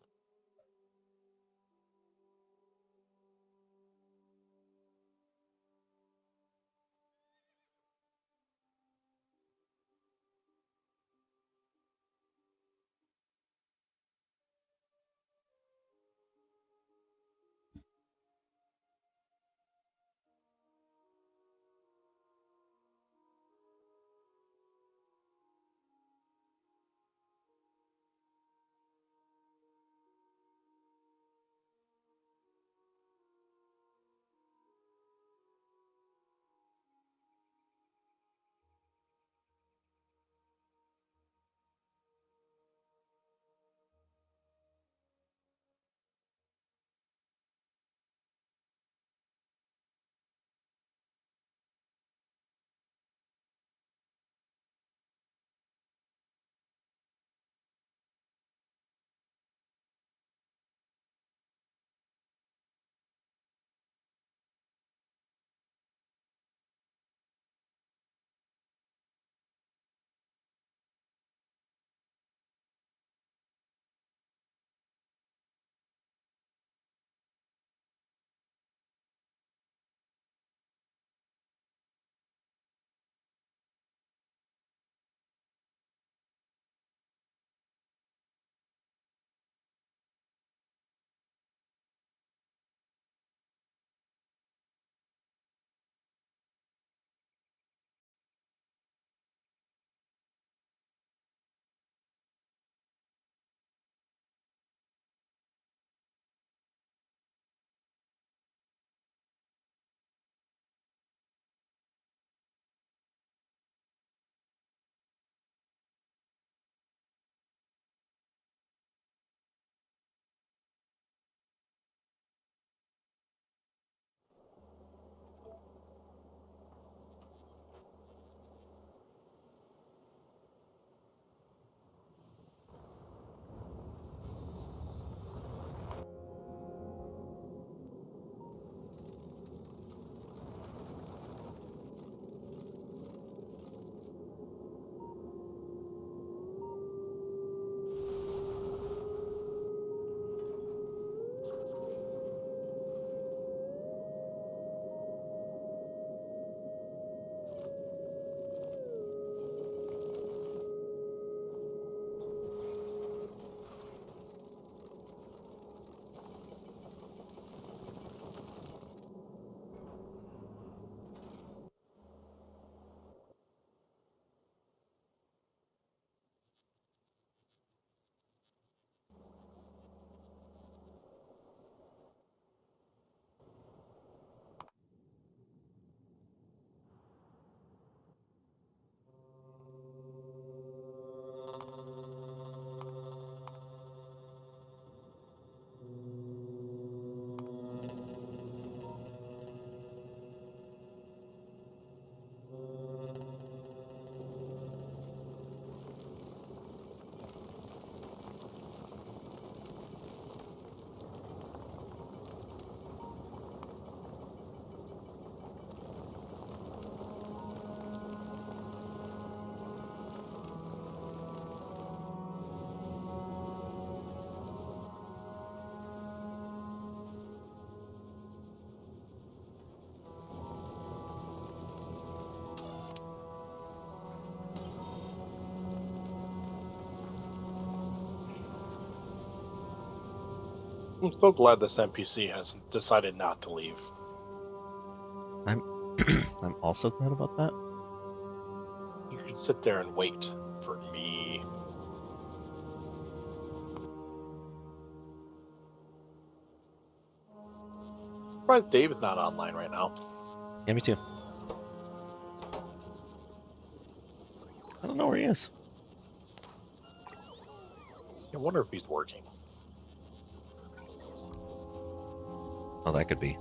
I'm so glad this NPC has decided not to leave. I'm I'm also glad about that. You can sit there and wait for me. Surprised Dave's not online right now. Yeah, me too. I don't know where he is. I wonder if he's working. Oh, that could be.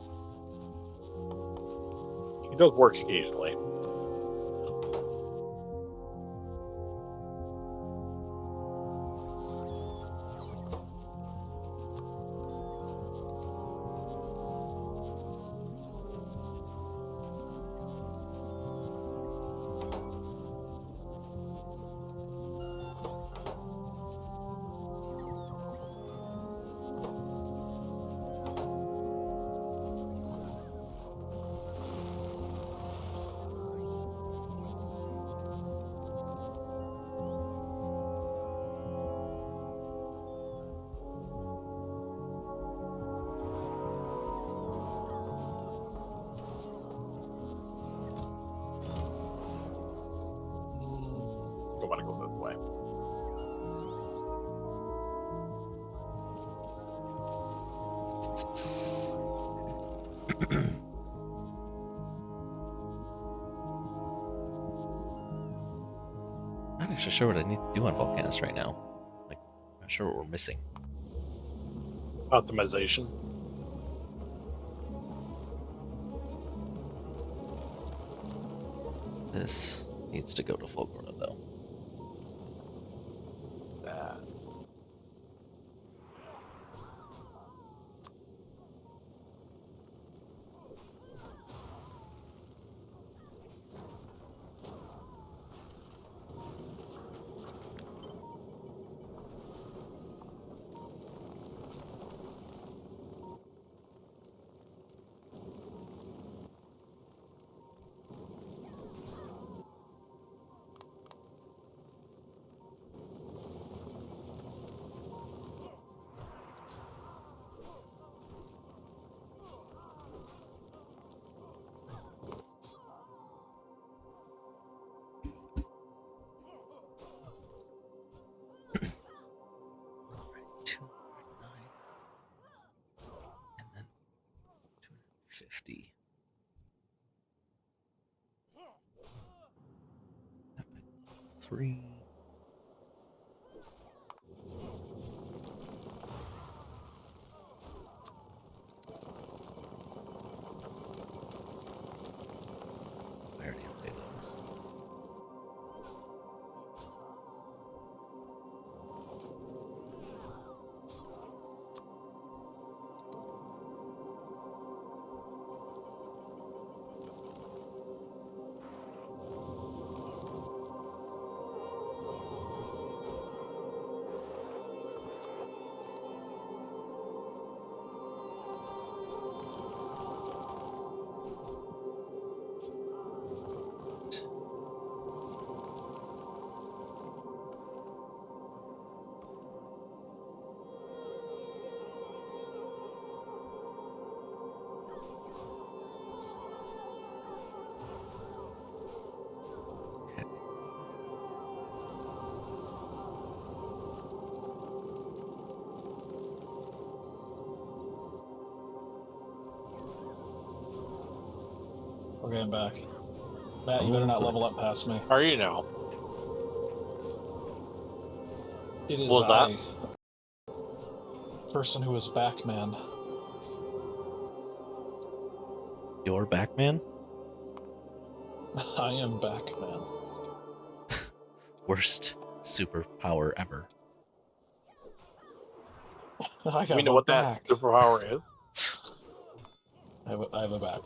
He does work occasionally. I want to go this way. I'm not actually sure what I need to do on Volcanus right now. Like, I'm not sure what we're missing. Optimization. This needs to go to Fulgorna, though. That. Two, 9, and then 250. Epic level 3. I already updated them. Okay. Okay, I'm back. Matt, you better not level up past me. Are you now? It is What was I, person who is back, man. You're back, man? I am back, man. Worst superpower ever. I Do got we know a what back. that superpower is? I have a back.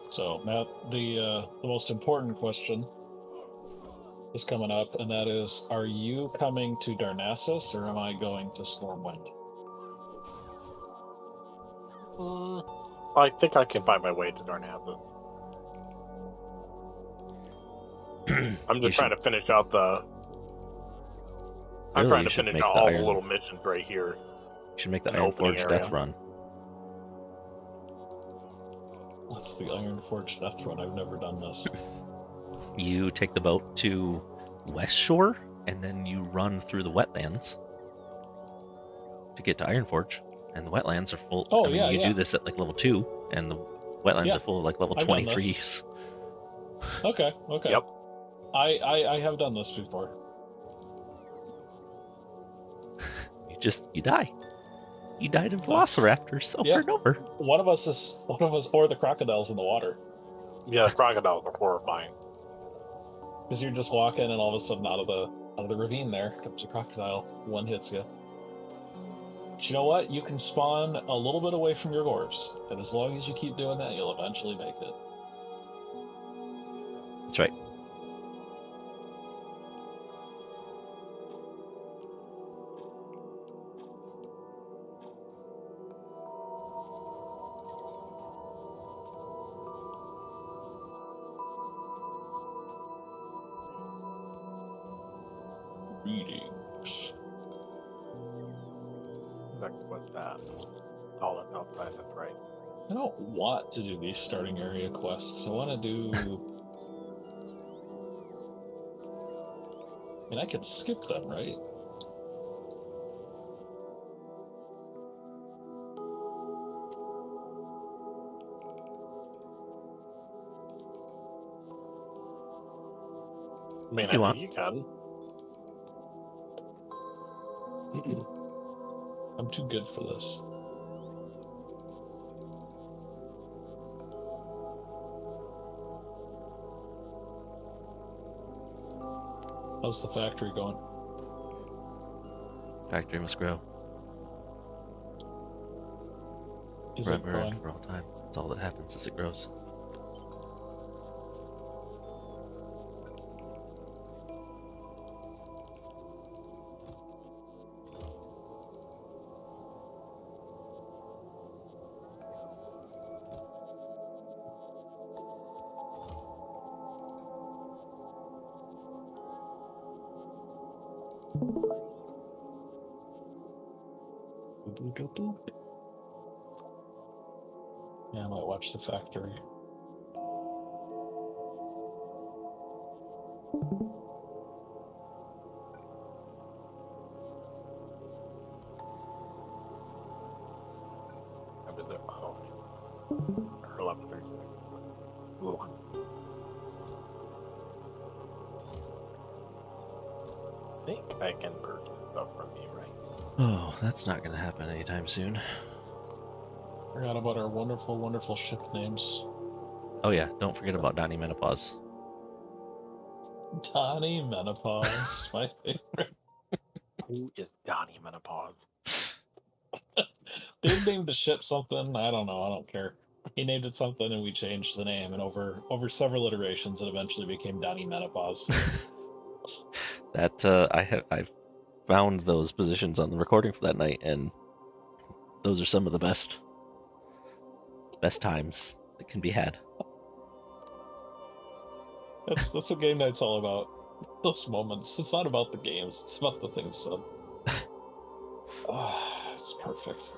So, Matt, the most important question is coming up, and that is, are you coming to Darnassus, or am I going to Stormwind? I think I can find my way to Darnassus. I'm You just trying to finish out the. I'm Clearly trying you to should finish make out the all Iron- the little missions right here. You should make the An Iron opening Forge area. Death Run. What's the Iron Forge Death Run? I've never done this. You take the boat to West Shore, and then you run through the wetlands to get to Iron Forge. And the wetlands are full. Oh, I mean, yeah, you yeah. do this at like level 2, and the wetlands Yeah, are full of like level I've done this. 23s. Okay, okay. Yep. I have done this before. You die. You died in That's- Velociraptors over yeah. and over. One of us, or the crocodiles in the water. Yeah, the crocodiles are horrifying. Because you're just walking, and all of a sudden, out of the ravine there comes a crocodile. One hits you. But you know what? You can spawn a little bit away from your dwarves, and as long as you keep doing that, you'll eventually make it. That's right. Greetings. What's that? Oh, that's outside. That's right. I don't want to do these starting area quests. I want to do. I mean, I can skip them, right? I mean, If you I want. think you can. I'm too good for this. How's the factory going? Factory must grow Is it forever and growing? for all time. That's all that happens as it grows. Boop, boop, boop. Yeah, I might watch the factory. I was there. Oh. Or 11:30. Ugh. I think I can purchase stuff from you, right? Oh, that's not going to happen anytime soon. Forgot about our wonderful, wonderful ship names. Oh yeah, don't forget about Donnie Menopause. Donnie Menopause, my favorite. Who is Donnie Menopause? They named the ship something. I don't know. I don't care. He named it something, and we changed the name. And over several iterations, it eventually became Donnie Menopause. That I've found those positions on the recording for that night, and those are some of the best times that can be had. That's what game night's all about. Those moments. It's not about the games. It's about the things said. It's perfect.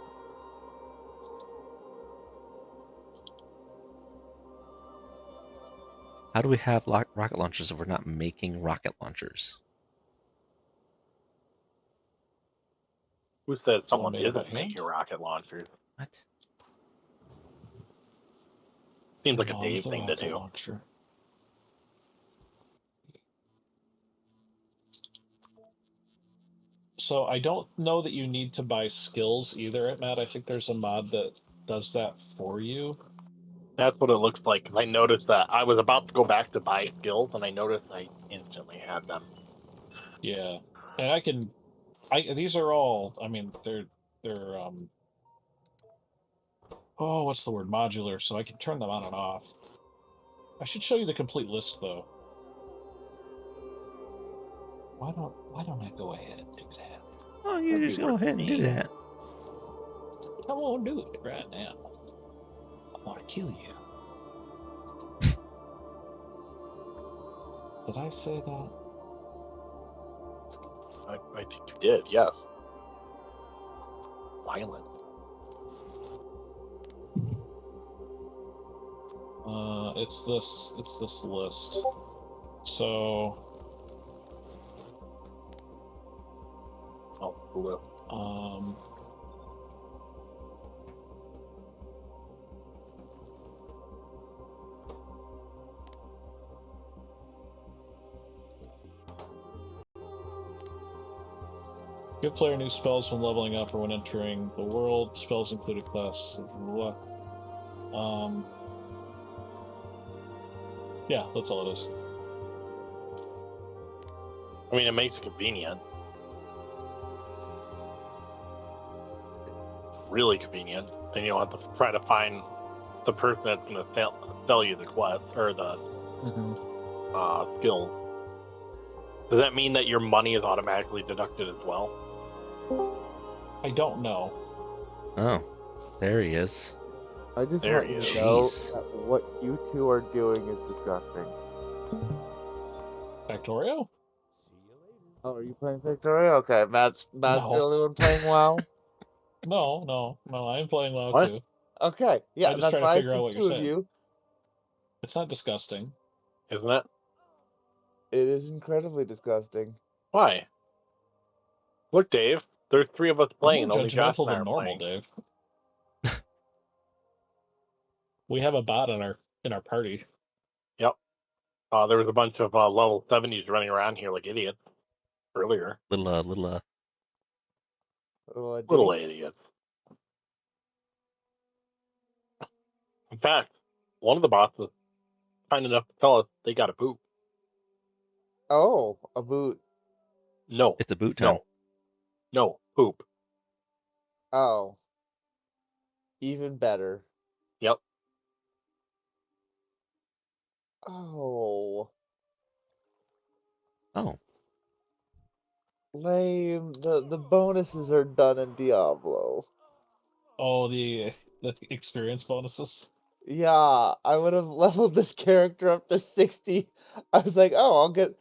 How do we have rocket launchers if we're not making rocket launchers? Who said Someone someone made it by isn't hand? making rocket launchers? What? Seems like a Mom, Dave the thing to rocket do. launcher. So I don't know that you need to buy skills either, Matt. I think there's a mod that does that for you. That's what it looks like. 'Cause I noticed that I was about to go back to buy skills, and I noticed I instantly had them. Yeah, and these are all. I mean, they're oh, what's the word? Modular, so I can turn them on and off. I should show you the complete list though. Why don't I go ahead and do that? Oh, you That'd be just go worth ahead and do seeing. that. Come on, do it right now. I want to kill you. Did I say that? I think you did, yes. Violent. It's this list. So, Oh, blue. give player new spells when leveling up or when entering the world. Spells include a class. Yeah, that's all it is. I mean, it makes it convenient. Really convenient. Then you don't have to try to find the person that's going to sell you the quest or the skill. Does that mean that your money is automatically deducted as well? I don't know. Oh, there he is. I just There want he you is. to know Jeez. that what you two are doing is disgusting. Factorio? See you later. Oh, are you playing Victoria? Okay, Matt's No. the only one playing WoW. No. I'm playing WoW What? too. Okay, yeah, I'm just that's trying to why I figure out said what you're two of saying. you. It's not disgusting. Isn't it? It is incredibly disgusting. Why? Look, Dave. There's 3 of us I'm playing, and more only Josh judgmental and I than are normal, playing. Dave. We have a bot in our party. Yep. There was a bunch of level 70s running around here like idiots earlier. Little Little idiots. In fact, one of the bots was kind enough to tell us they got a boot. Oh, a boot. No. It's a boot time. No. Poop. Oh. Even better. Yep. Oh. Oh, Lame. The bonuses are done in Diablo. Oh, the experience bonuses. Yeah, I would have leveled this character up to 60. I was like, oh, I'll get,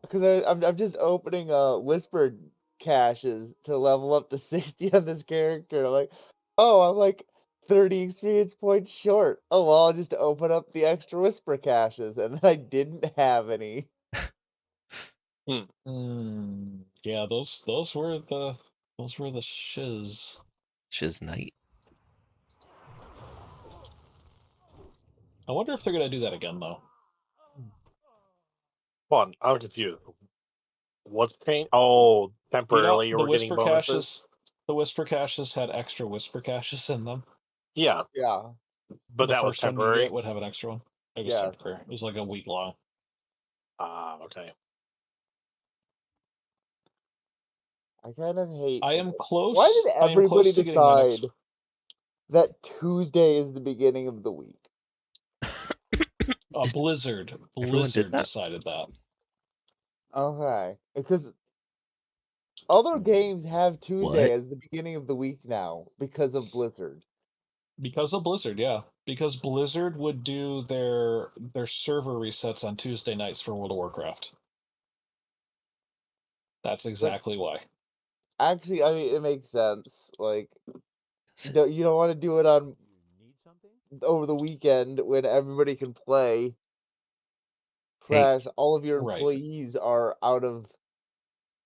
because I'm just opening whispered caches to level up to 60 on this character. I'm like, oh, I'm like 30 experience points short. Oh, well, I'll just open up the extra whisper caches, and then I didn't have any. Yeah, those were the shiz. Shiz Knight. I wonder if they're gonna do that again though. Fun. I'm confused. What's changed? Oh, temporarily you the were getting whisper bonuses? caches. The whisper caches had extra whisper caches in them. Yeah, Yeah. but The that was first one you temporary. get would have an extra one. It was Yes. temporary. It was like a week long. Okay. I kind of hate. I am close. Why did I am everybody close to getting my next. decide that Tuesday is the beginning of the week? Blizzard. Everyone did Blizzard that? decided that. Okay, because other games have Tuesday What? as the beginning of the week now because of Blizzard. Because of Blizzard, yeah. Because Blizzard would do their server resets on Tuesday nights for World of Warcraft. That's exactly why. Actually, I mean, it makes sense. Like, Does it- you don't want to do it on You need something? over the weekend when everybody can play. Hey. / all of your Right. employees are out of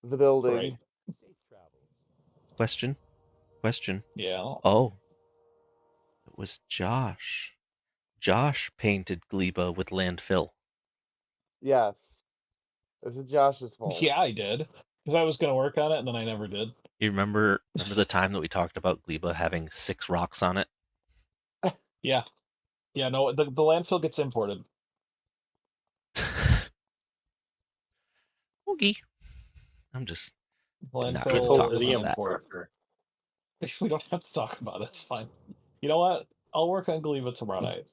the building. Right. Safe travels. Question. Yeah. Oh, it was Josh. Josh painted Gleba with landfill. Yes, this is Josh's fault. Yeah, I did. Because I was going to work on it, and then I never did. You remember the time that we talked about Gleba having 6 rocks on it? Yeah. Yeah, no, the landfill gets imported. Okay. I'm just not Landfill gonna Get told talk to is the an about that. import. importer. We don't have to talk about it. It's fine. You know what? I'll work on Galeva tomorrow night.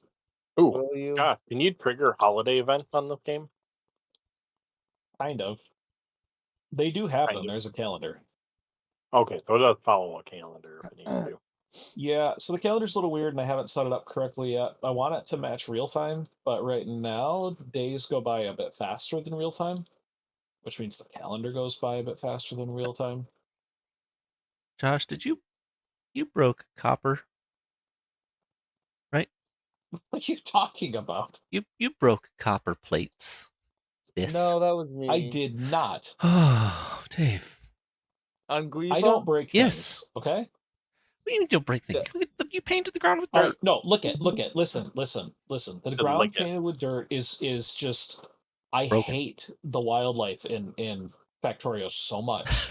Ooh, Will you? gosh, can you trigger holiday events on this game? Kind of. They do happen. Kind of. There's a calendar. Okay, so it does follow a calendar if it needs to. Yeah, so the calendar's a little weird and I haven't set it up correctly yet. I want it to match real time, but right now days go by a bit faster than real time, which means the calendar goes by a bit faster than real time. Josh, did you broke copper? Right? What are you talking about? You broke copper plates. This. No, that was me. I did not. Oh, Dave. On Gleba? I don't break Yes. things, okay? What do you mean you don't break things? Look at you painted the ground with All dirt. right, no, look at, listen. The ground lick it. painted with dirt is just. I Broken. hate the wildlife in Factorio so much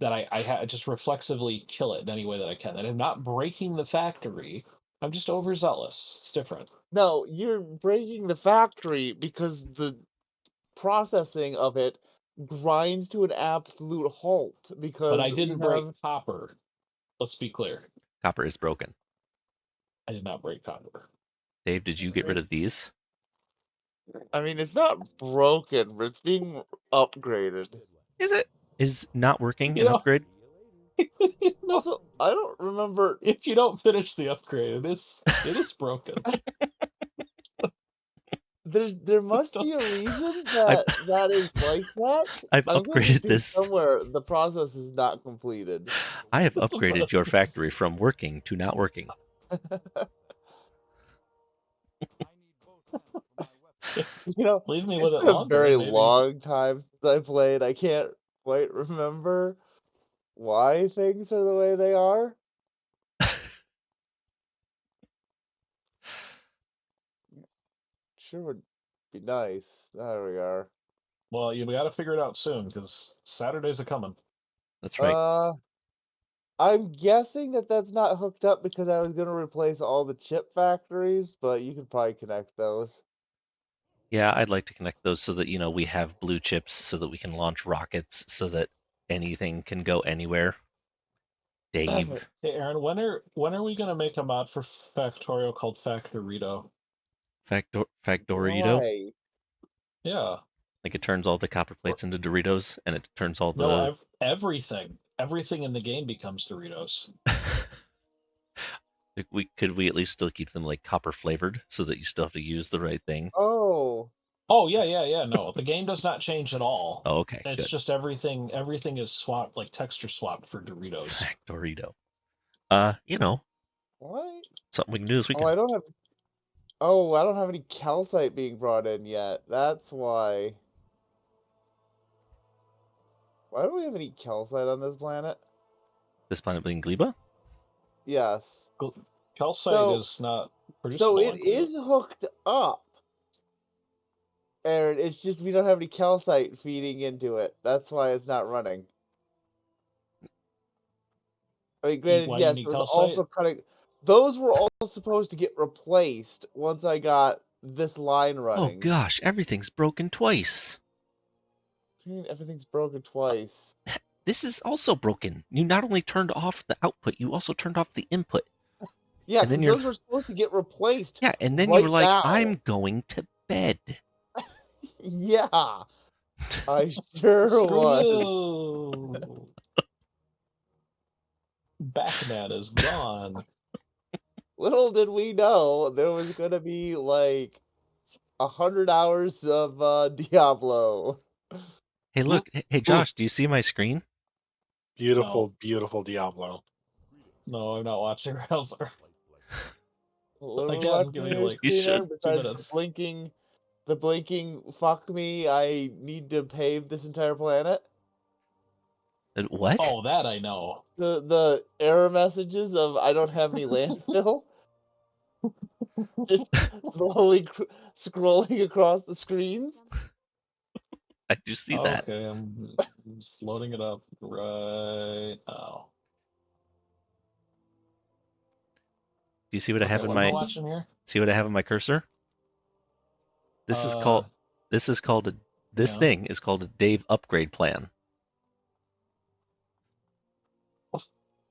that I just reflexively kill it in any way that I can. And I'm not breaking the factory. I'm just overzealous. It's different. No, you're breaking the factory because the processing of it grinds to an absolute halt. Because But I didn't we break have copper. Let's be clear. Copper is broken. I did not break copper. Dave, did you get rid of these? I mean, it's not broken, but it's being upgraded. Is it? Is not working You an know- upgrade? No, Also, I don't remember. if you don't finish the upgrade, it is broken. There must be a reason that that is like that. I've I'm going to upgraded see this. somewhere. The process is not completed. I have upgraded your This is- factory from working to not working. You know, Leave me it's with it been a longer. very maybe. long time since I played. I can't quite remember why things are the way they are. Sure would be nice. There we are. Well, we got to figure it out soon because Saturdays are coming. That's right. I'm guessing that that's not hooked up because I was going to replace all the chip factories, but you could probably connect those. Yeah, I'd like to connect those so that we have blue chips so that we can launch rockets so that anything can go anywhere. Dave, Hey, Aaron, when are we gonna make a mod for Factorio called Factorito? Factorito. Why? Yeah. Like it turns all the copper plates into Doritos, and it turns all the. No, everything in the game becomes Doritos. Could we at least still keep them like copper flavored so that you still have to use the right thing? Oh, Oh yeah. No, the game does not change at all. Oh, okay. It's Good. just everything is swapped, like texture swapped for Doritos. Factorito. what? Something we can do this Oh, weekend. I don't have any calcite being brought in yet. That's why. Why don't we have any calcite on this planet? This planet being Gleba? Yes. Calcite So- is not produced. So it is hooked up. Aaron, it's just we don't have any calcite feeding into it. That's why it's not running. I mean, granted, Why do you yes, need it was calcite? also cutting. Those were all supposed to get replaced once I got this line Oh running. gosh, everything's broken twice. I mean, everything's broken twice. This is also broken. You not only turned off the output, you also turned off the input. Yeah, And then because those were supposed to get replaced. Yeah, and then you Right were like, now. I'm going to bed. Yeah, I sure was. Screw you. Batman is gone. Little did we know there was gonna be like 100 hours of Diablo. Hey, look. Hey, Josh, do you see my screen? Beautiful, beautiful Diablo. No, I'm not watching Rouser. What are we Again, watching give on me, your like, you screen there? should. 2 Besides minutes. the blinking, fuck me, I need to pave this entire planet. What? Oh, that I know. The error messages of I don't have any landfill. Just slowly scrolling across the screens. I do see that. Okay, I'm just loading it up right now. Do you see what I have Okay, in what am I my? watching here? See what I have on my cursor? This is called. This is called a. This yeah. thing is called a Dave upgrade plan. What?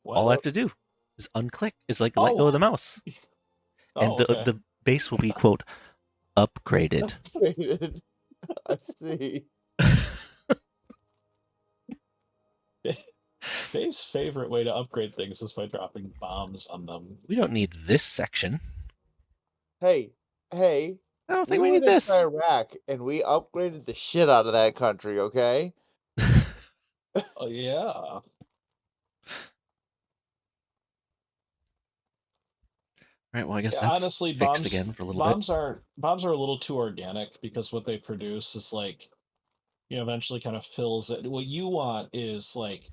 All I have to do is unclick. Is like let go of the mouse, and Oh, okay. the base will be quote upgraded. Upgraded. I see. Dave's favorite way to upgrade things is by dropping bombs on them. We don't need this section. Hey, I don't think we went need this. into Iraq and we upgraded the shit out of that country, okay? Oh yeah. Right. Well, I guess Yeah, that's honestly, fixed again for a little bit. bombs are a little too organic because what they produce is like, eventually kind of fills it. What you want is like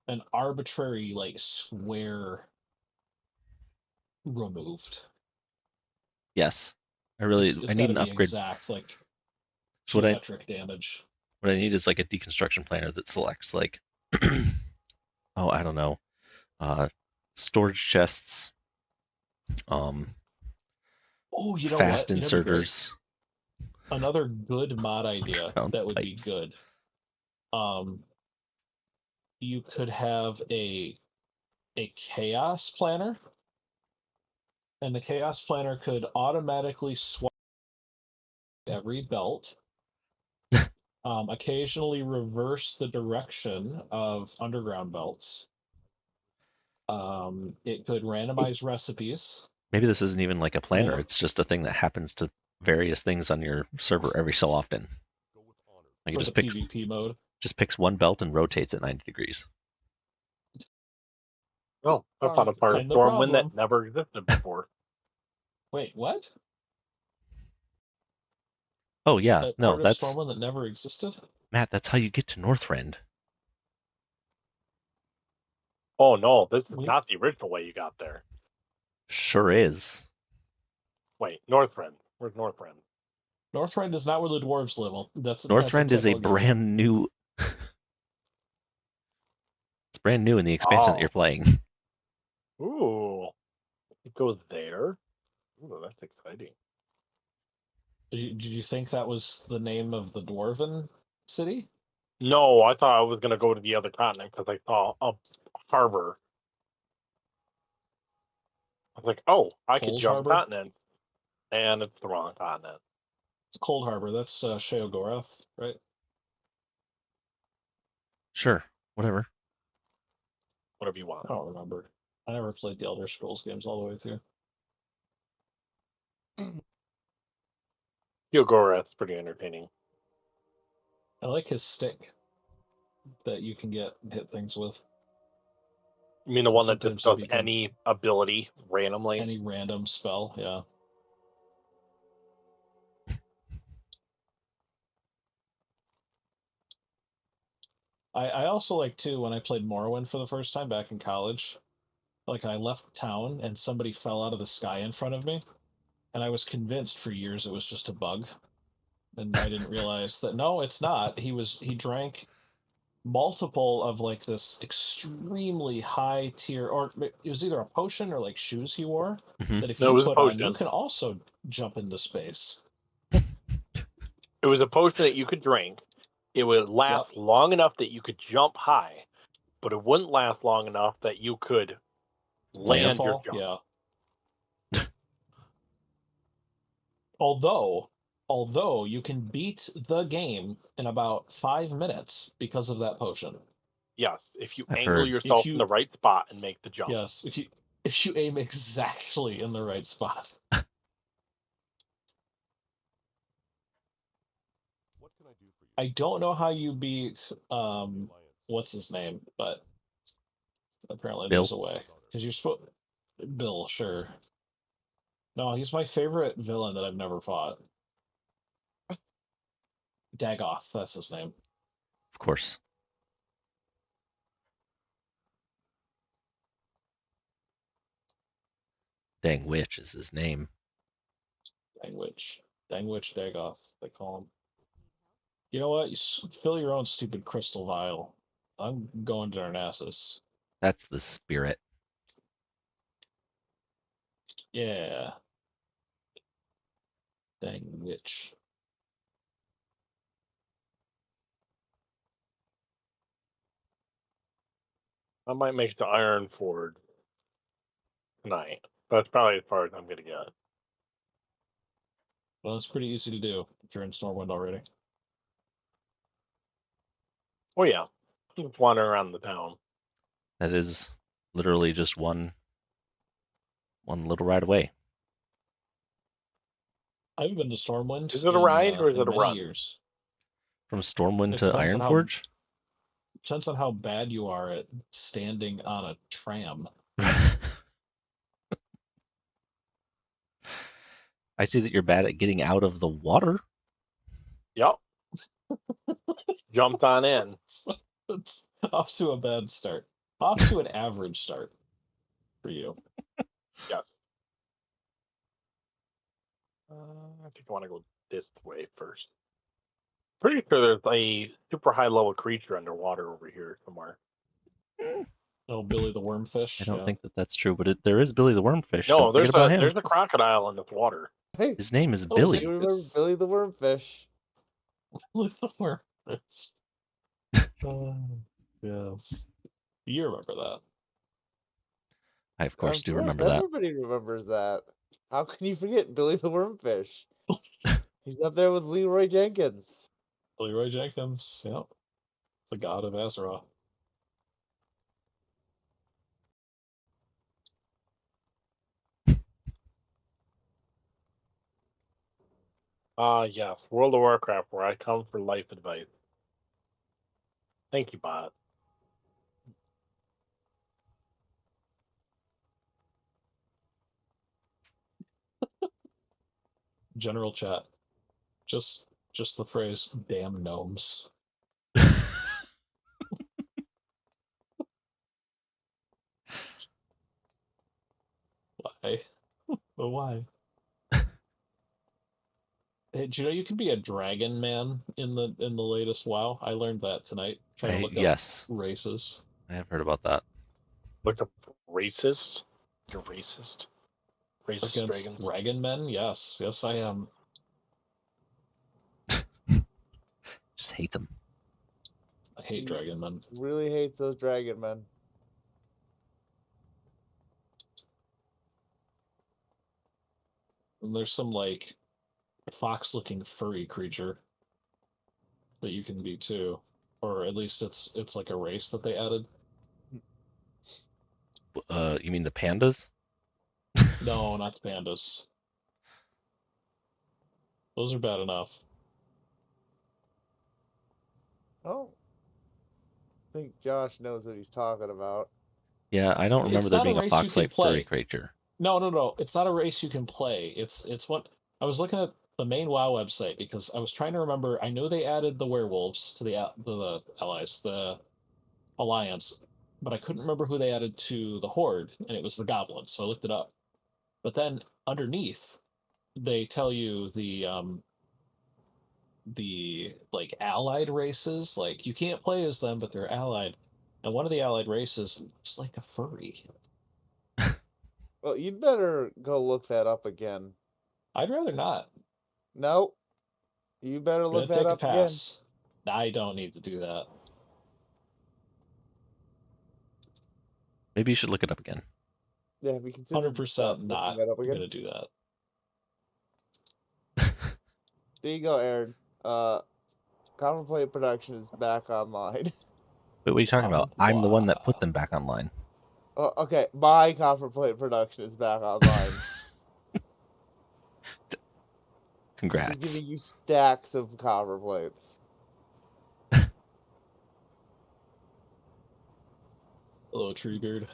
an arbitrary like square removed. Yes, I It's need gotta an be upgrade. exact, like So what I geometric damage. what I need is like a deconstruction planner that selects like, oh, I don't know, storage chests, Oh, you know fast what? You know, what'd be great? inserters, Another good mod idea underground that would be pipes. good. You could have a chaos planner, and the chaos planner could automatically swap every belt. Occasionally reverse the direction of underground belts. It could randomize recipes. Maybe this isn't even like a planner. Yeah. It's just a thing that happens to various things on your server every so often. Like it For just the picks PvP mode. one belt and rotates it 90 degrees. Oh, I found a part of Find the Stormwind problem. that never existed before. Wait, what? Oh yeah, That no, part of that's Stormwind that never existed? Matt. That's how you get to Northrend. Oh no, this is We- not the original way you got there. Sure is. Wait, Northrend. Where's Northrend? Northrend is not where the dwarves live. That's Northrend is a typo, Gary. brand new. It's brand new in the expansion that you're playing. Ooh, it goes there. Ooh, that's exciting. Did you think that was the name of the dwarven city? No, I thought I was gonna go to the other continent because I saw a harbor. I was like, oh, I could Cold jump Harbor? continents, and it's the wrong continent. It's Cold Harbor. That's Sheogorath, right? Sure, whatever. Whatever you want. I don't remember. I never played the Elder Scrolls games all the way through. Yogorath's pretty entertaining. I like his stick that you can get and hit things with. You mean the one that just Sometimes you does become- any ability randomly? Any random spell, yeah. I also like too when I played Morrowind for the first time back in college. Like I left town and somebody fell out of the sky in front of me, and I was convinced for years it was just a bug, and I didn't realize that no, it's not. He drank multiple of like this extremely high tier, or it was either a potion or like shoes he wore Mhm. that if No, it you was a put on, you potion. can also jump into space. It was a potion that you could drink. It would last long enough that you could jump high, but it wouldn't last long enough that you could land your Fall, jump. yeah. Although you can beat the game in about 5 minutes because of that potion. Yes, if you I've angle heard. yourself If you- in the right spot and make the jump. Yes, if you aim exactly in the right spot. What can I do for you? I don't know how you beat what's his name, but apparently Bill? there's a way. Because you're supposed Bill, sure. No, he's my favorite villain that I've never fought. Dagoth, that's his name. Of course. Dang Witch is his name. Dangwitch. Dangwitch Dagoth, they call him. You know what? You fill your own stupid crystal vial. I'm going to Darnassus. That's the spirit. Yeah. Dang witch. I might make the Iron Forge tonight. That's probably as far as I'm gonna get. Well, it's pretty easy to do if you're in Stormwind already. Oh yeah, just wandering around the town. That is literally just one little ride away. I haven't been to Stormwind. Is it a ride or is in it a many run? years. From Stormwind It to depends on how- Ironforge? Depends on how bad you are at standing on a tram. I see that you're bad at getting out of the water. Yep. Jumped on in. It's off to a bad start. Off to an average start for you. Yes. I think I want to go this way first. Pretty sure there's a super high level creature underwater over here somewhere. Oh, Billy the Wormfish. I don't yeah. think that that's true, but there is Billy the Wormfish. No, Don't forget about him. there's a crocodile in this water. Hey, His name is Oh, Billy. you remember Yes. Billy the Wormfish? Billy the Wormfish. Yes. You remember that. I, of course, Of do remember that. Everybody remembers that. How can you forget Billy the Wormfish? He's up there with Leroy Jenkins. Leroy Jenkins. Yep. The god of Azeroth. Yes, World of Warcraft, where I come for life advice. Thank you, bot. General chat. Just the phrase damn gnomes. Why? But why? Hey, do you know you can be a dragon man in the latest WoW? I learned that tonight. Trying to look up Yes, races. I have heard about that. Look up racist. You're racist. Racist Against dragons. dragon men? Yes. Yes, I am. Just hates him. I hate dragon men. Really hates those dragon men. And there's some like fox-looking furry creature that you can be too, or at least it's like a race that they added. You mean the pandas? No, not the pandas. Those are bad enough. Oh. I think Josh knows what he's talking about. Yeah, I don't remember It's there not a being a race you can fox-like play. furry creature. No. It's not a race you can play. It's what I was looking at the main WoW website because I was trying to remember. I know they added the werewolves to the allies, the alliance, but I couldn't remember who they added to the horde, and it was the goblins. So I looked it up. But then underneath, they tell you the like allied races. Like you can't play as them, but they're allied. And one of the allied races looks like a furry. Well, you'd better go look that up again. I'd rather not. No. You better I'm look gonna that take a up again. pass. I don't need to do that. Maybe you should look it up again. Yeah, have you considered 100% not looking that up again? gonna do that. There you go, Aaron. Copperplate Production is back online. Wait, what are you talking about? I'm the one that put them back online. Oh, okay, my Copperplate Production is back online. Congrats. Just giving you stacks of copper plates. Hello, Treebeard.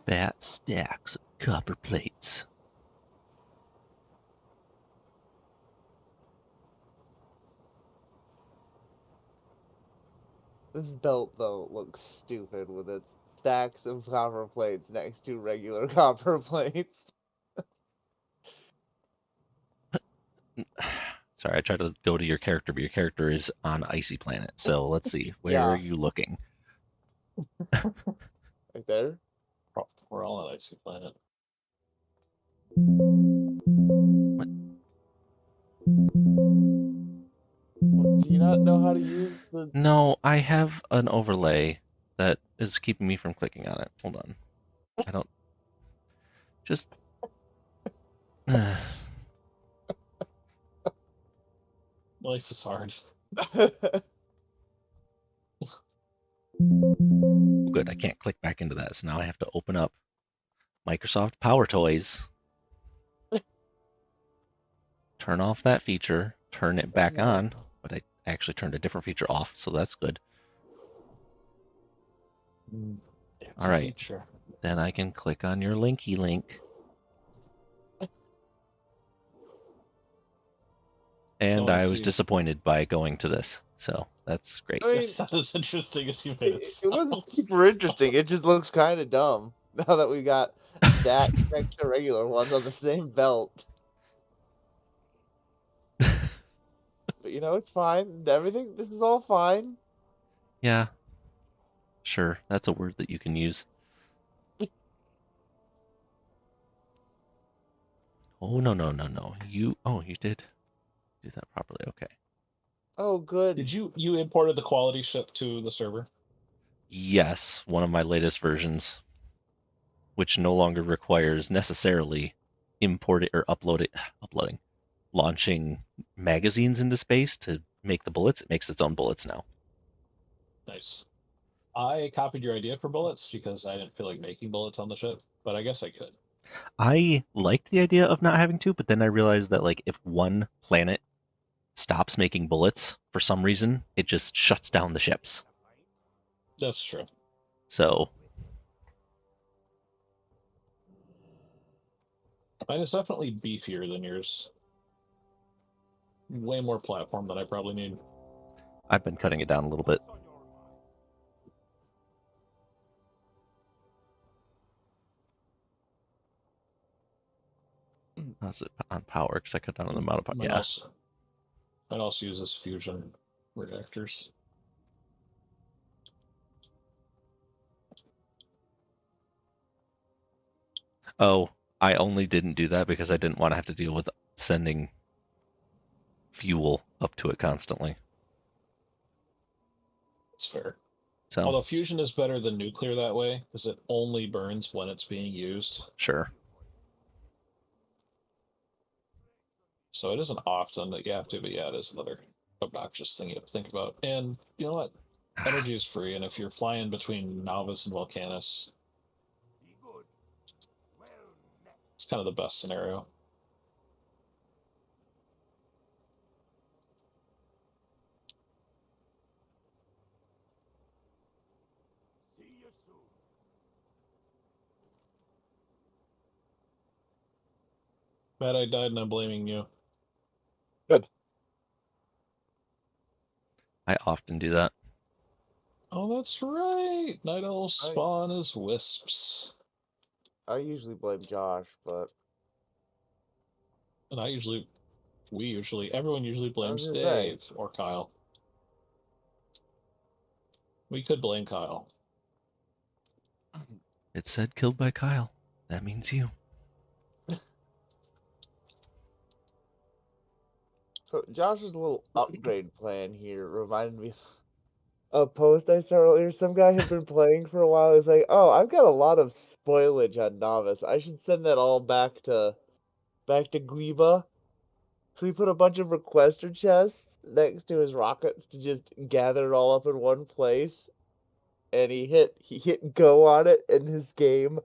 Fat stacks of copper plates. This belt, though, looks stupid with its stacks of copper plates next to regular copper plates. Sorry, I tried to go to your character, but your character is on Icy Planet. So let's see. Where Yeah. are you looking? Right there. We're all on Icy Planet. What? Do you not know how to use the? No, I have an overlay that is keeping me from clicking on it. Hold on. I don't. Just. Life is hard. Good. I can't click back into that. So now I have to open up Microsoft Power Toys, turn off that feature, turn it back on. But I actually turned a different feature off, so that's good. It's All a right. feature. Then I can click on your linky link. And wanna I was see- disappointed by going to this. So that's great. I mean, It's not as interesting as you made it it sound. wasn't super interesting. It just looks kind of dumb now that we got that next to regular ones on the same belt. But you know, it's fine. Everything. This is all fine. Yeah. Sure. That's a word that you can use. Oh, no, no, no, no. You did do that properly. Okay. Oh, good. Did you imported the quality ship to the server? Yes, one of my latest versions, which no longer requires necessarily uploading, launching magazines into space to make the bullets. It makes its own bullets now. Nice. I copied your idea for bullets because I didn't feel like making bullets on the ship, but I guess I could. I liked the idea of not having to, but then I realized that like if one planet stops making bullets for some reason, it just shuts down the ships. That's true. So Mine is definitely beefier than yours. Way more platform than I probably need. I've been cutting it down a little bit. How's it on power? Because I cut down on the amount of power. Mine Yeah. also uses fusion reactors. Oh, I only didn't do that because I didn't want to have to deal with sending fuel up to it constantly. It's fair. So Although fusion is better than nuclear that way, because it only burns when it's being used. sure. So it isn't often that you have to, but yeah, it is another obnoxious thing you have to think about. And you know what? Energy is free, and if you're flying between Novice and Volcanus, it's kind of the best scenario. Matt, I died and I'm blaming you. I often do that. Oh, that's right. Night owls spawn as wisps. I usually blame Josh, but And everyone usually blames gonna say. Dave or Kyle. We could blame Kyle. It said killed by Kyle. That means you. so Josh's little upgrade plan here reminded me of a post I saw earlier. Some guy had been playing for a while. He's like, "Oh, I've got a lot of spoilage on Novice. I should send that all back to Gleba." So he put a bunch of requester chests next to his rockets to just gather it all up in one place. And he hit go on it, and his game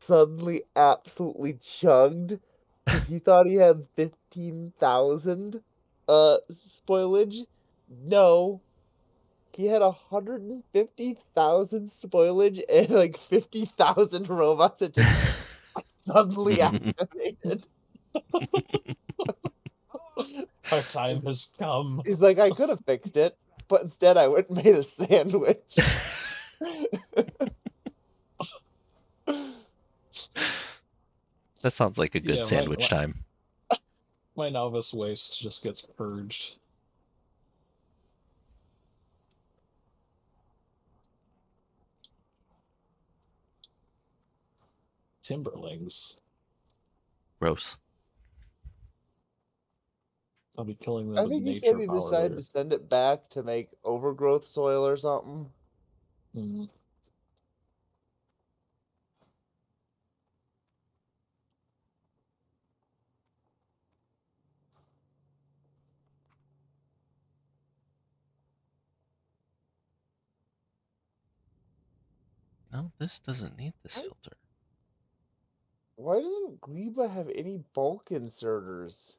suddenly absolutely chugged because he thought he had 15,000 spoilage. No, he had 150,000 spoilage and like 50,000 robots that just suddenly activated. Our time has come. He's like, I could have fixed it, but instead I went and made a sandwich. That sounds like a good Yeah, sandwich time. My novice waste just gets purged. Timberlings. Gross. I'll be killing them I with think you nature said you power decided later. to send it back to make overgrowth soil or something. Mhm. No, this doesn't need this What? filter. Why doesn't Gleba have any bulk inserters?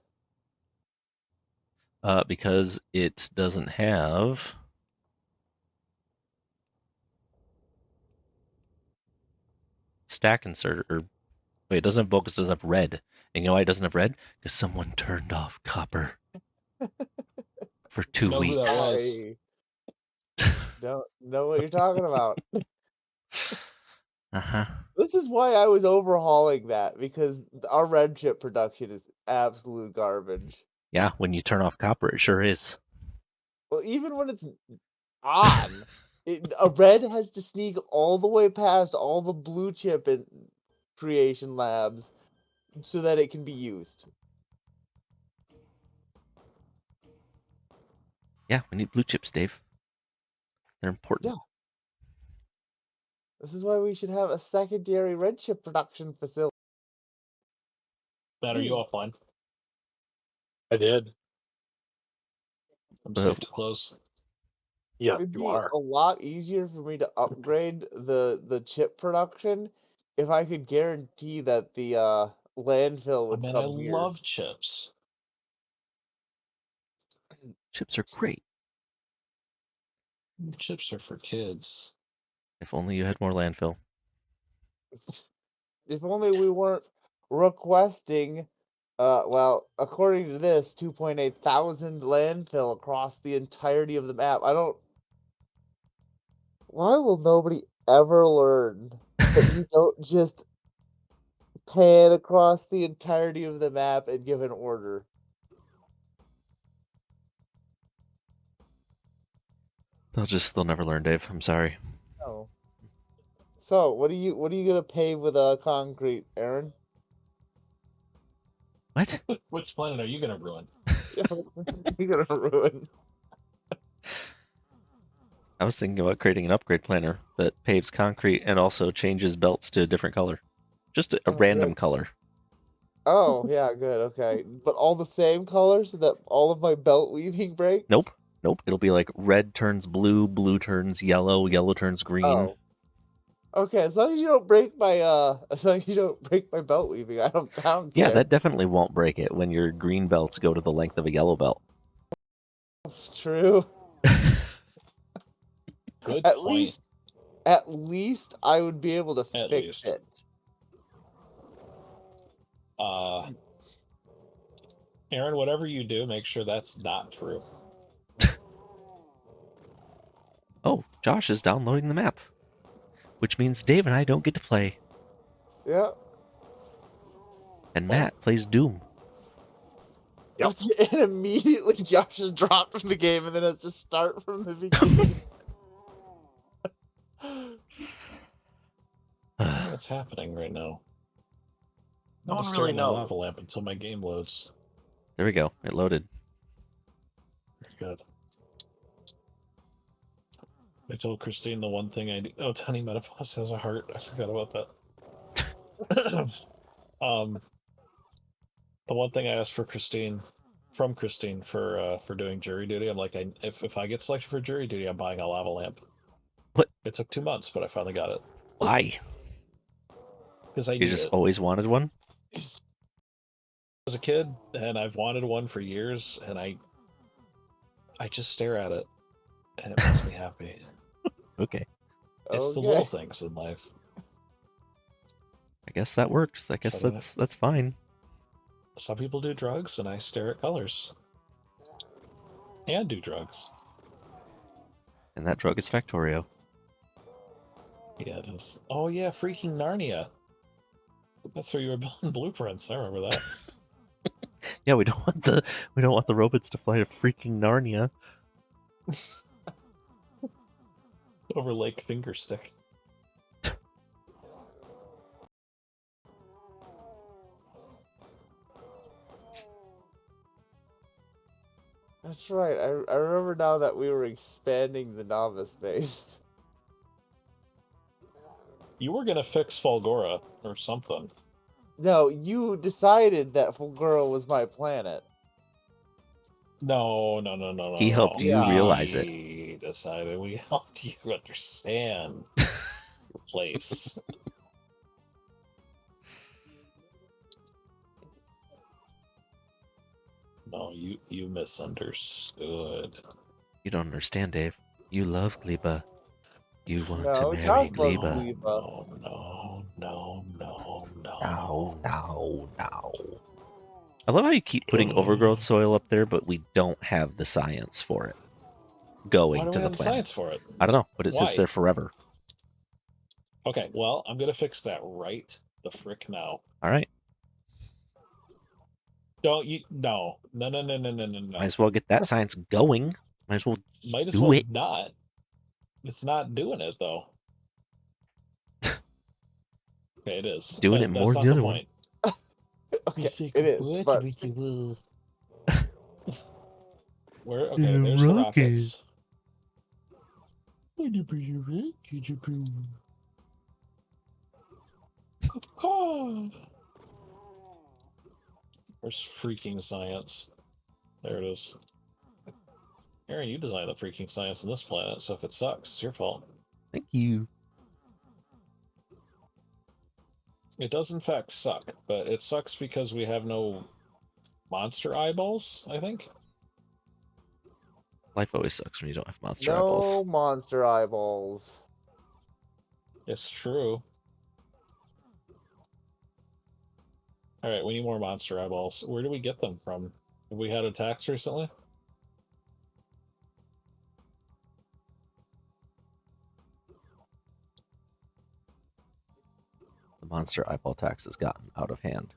Because it doesn't have stack inserter. Or wait, it doesn't have bulk. It doesn't have red. And you know why it doesn't have red? Because someone turned off copper for 2 Know who that weeks. was? I don't know what you're talking about. Uh-huh. This is why I was overhauling that, because our red chip production is absolute garbage. Yeah, when you turn off copper, it sure is. Well, even when it's on, a red has to sneak all the way past all the blue chip in creation labs so that it can be used. Yeah, we need blue chips, Dave. They're important. Yeah. This is why we should have a secondary red chip production facility. Matt, are you offline? I did. I'm Uh, safe to close. Yes, It'd you be are. a lot easier for me to upgrade the chip production if I could guarantee that the landfill Oh, would man, I come here. love chips. Chips are great. Chips are for kids. If only you had more landfill. If only we weren't requesting, well, according to this, 2.8 thousand landfill across the entirety of the map. Why will nobody ever learn that you don't just pan across the entirety of the map and give an order? They'll never learn, Dave. I'm sorry. No. So, what are you gonna pave with concrete, Aaron? What? Which planet are you going to ruin? You're gonna ruin. I was thinking about creating an upgrade planner that paves concrete and also changes belts to a different color. Just a Oh, random good. color. Oh, yeah, good, okay. But all the same colors so that all of my belt weaving breaks? Nope. Nope. It'll be like red turns blue, blue turns yellow, yellow turns green. Oh. Okay, as long as you don't break my as long as you don't break my belt weaving, I don't care. Yeah, that definitely won't break it when your green belts go to the length of a yellow belt. True. Good At point. least I would be able to At fix least. it. Aaron, whatever you do, make sure that's not true. Oh, Josh is downloading the map. Which means Dave and I don't get to play. Yeah. And Matt plays Doom. Yep. And immediately Josh is dropped from the game and then has to start from the beginning. What's happening right now? No I'm one stare really at my knows. lava lamp until my game loads. There we go. It loaded. Very good. I told Christine the one thing I do. Oh, Tiny Menopause has a heart. I forgot about that. The one thing I asked from Christine for doing jury duty, I'm like, if I get selected for jury duty, I'm buying a lava lamp. What? It took 2 months, but I finally got it Why? because I You need just it. always wanted one? As a kid, and I've wanted one for years, and I just stare at it, and it makes me happy. Okay. It's the Okay. little things in life. I guess that works. I guess So, that's fine. Some people do drugs, and I stare at colors. And do drugs. And that drug is Factorio. Yeah, it is. Oh yeah, freaking Narnia. That's where you were building blueprints. I remember that. Yeah, we don't want the robots to fly to freaking Narnia. Over Lake Fingerstick. That's right. I remember now that we were expanding the novice base. You were gonna fix Falgora or something. No, you decided that Fulgura was my planet. No. He helped you realize it. We decided we helped you understand your place. No, you misunderstood. You don't understand, Dave. You love Gleba. You want to No, marry Josh loves Gleba. Gleba. No. No. I love how you keep putting overgrowth soil up there, but we don't have the science for it going Why do to we the have planet. science for it? I don't know, but it sits Why? there forever. Okay, well, I'm gonna fix that right the frick now. All right. Don't you? No. Might as well get that science going. Might as well Might as do well it. not. It's not doing it though. Okay, it is. Doing it more That's than not the the other point. Okay, it is, but Where? Okay, there's the rockets. Where's freaking science? There it is. Aaron, you designed the freaking science on this planet, so if it sucks, it's your fault. Thank you. It does in fact suck, but it sucks because we have no monster eyeballs, I think. Life always sucks when you don't have monster no eyeballs. monster eyeballs. It's true. Alright, we need more monster eyeballs. Where do we get them from? Have we had attacks recently? The monster eyeball tax has gotten out of hand.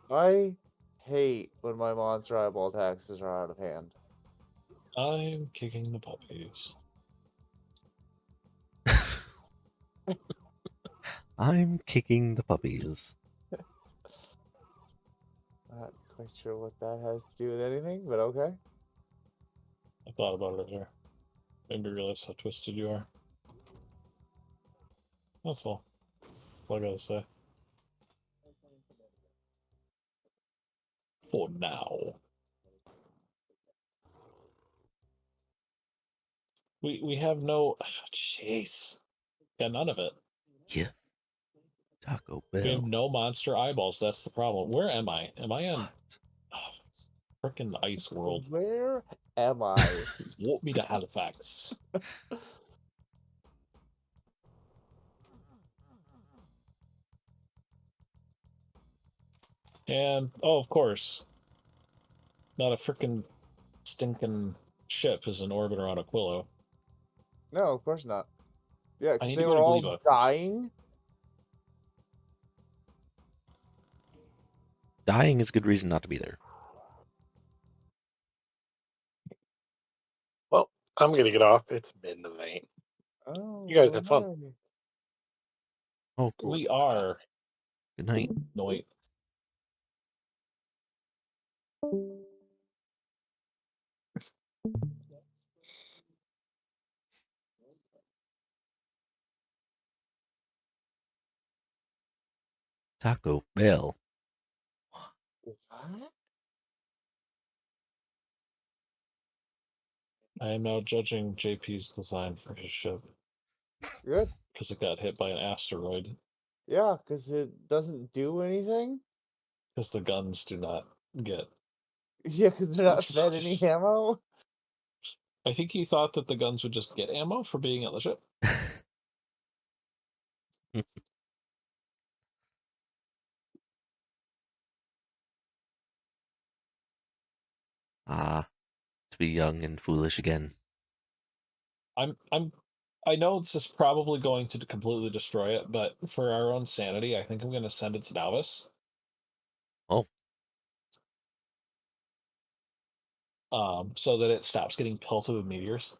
I hate when my monster eyeball taxes are out of hand. I'm kicking the puppies. I'm kicking the puppies. Not quite sure what that has to do with anything, but okay. I thought about it earlier. Made me realize how twisted you are. That's all. That's all I gotta say. For now. We have no... Jeez. Got none of it. Yeah. Taco We have Bell. no monster eyeballs. That's the problem. Where am I? Am I in frickin' Ice World? Where am I? Walk me to Halifax. And, oh, of course. Not a frickin' stinking ship is in orbit around Aquilo. No, of course not. Yeah, I because need they to go were to all Gleba. dying. Dying is a good reason not to be there. Well, I'm gonna get off. It's midnight. Oh, You guys have fun. nice. Oh, We are. good night. Noit. Taco Bell. What? I am now judging JP's design for his ship Good. because it got hit by an asteroid. Yeah, because it doesn't do anything. Because the guns do not get. Yeah, because they're not fed any ammo. I think he thought that the guns would just get ammo for being on the ship. Ah, to be young and foolish again. I'm I know this is probably going to completely destroy it, but for our own sanity, I think I'm going to send it to Dalvis. Oh. So that it stops getting pelted with meteors.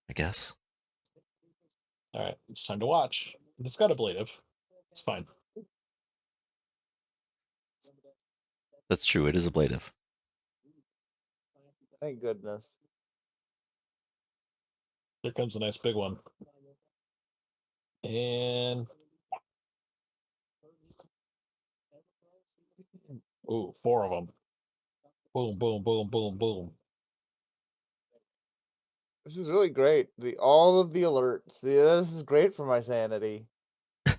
I guess. All right, it's time to watch. It's got ablative. It's fine. That's true. It is ablative. Thank goodness. There comes a nice big one. And ooh, 4 of them. Boom, boom, boom, boom, boom. This is really great. All of the alerts. Yeah, this is great for my sanity. Oh,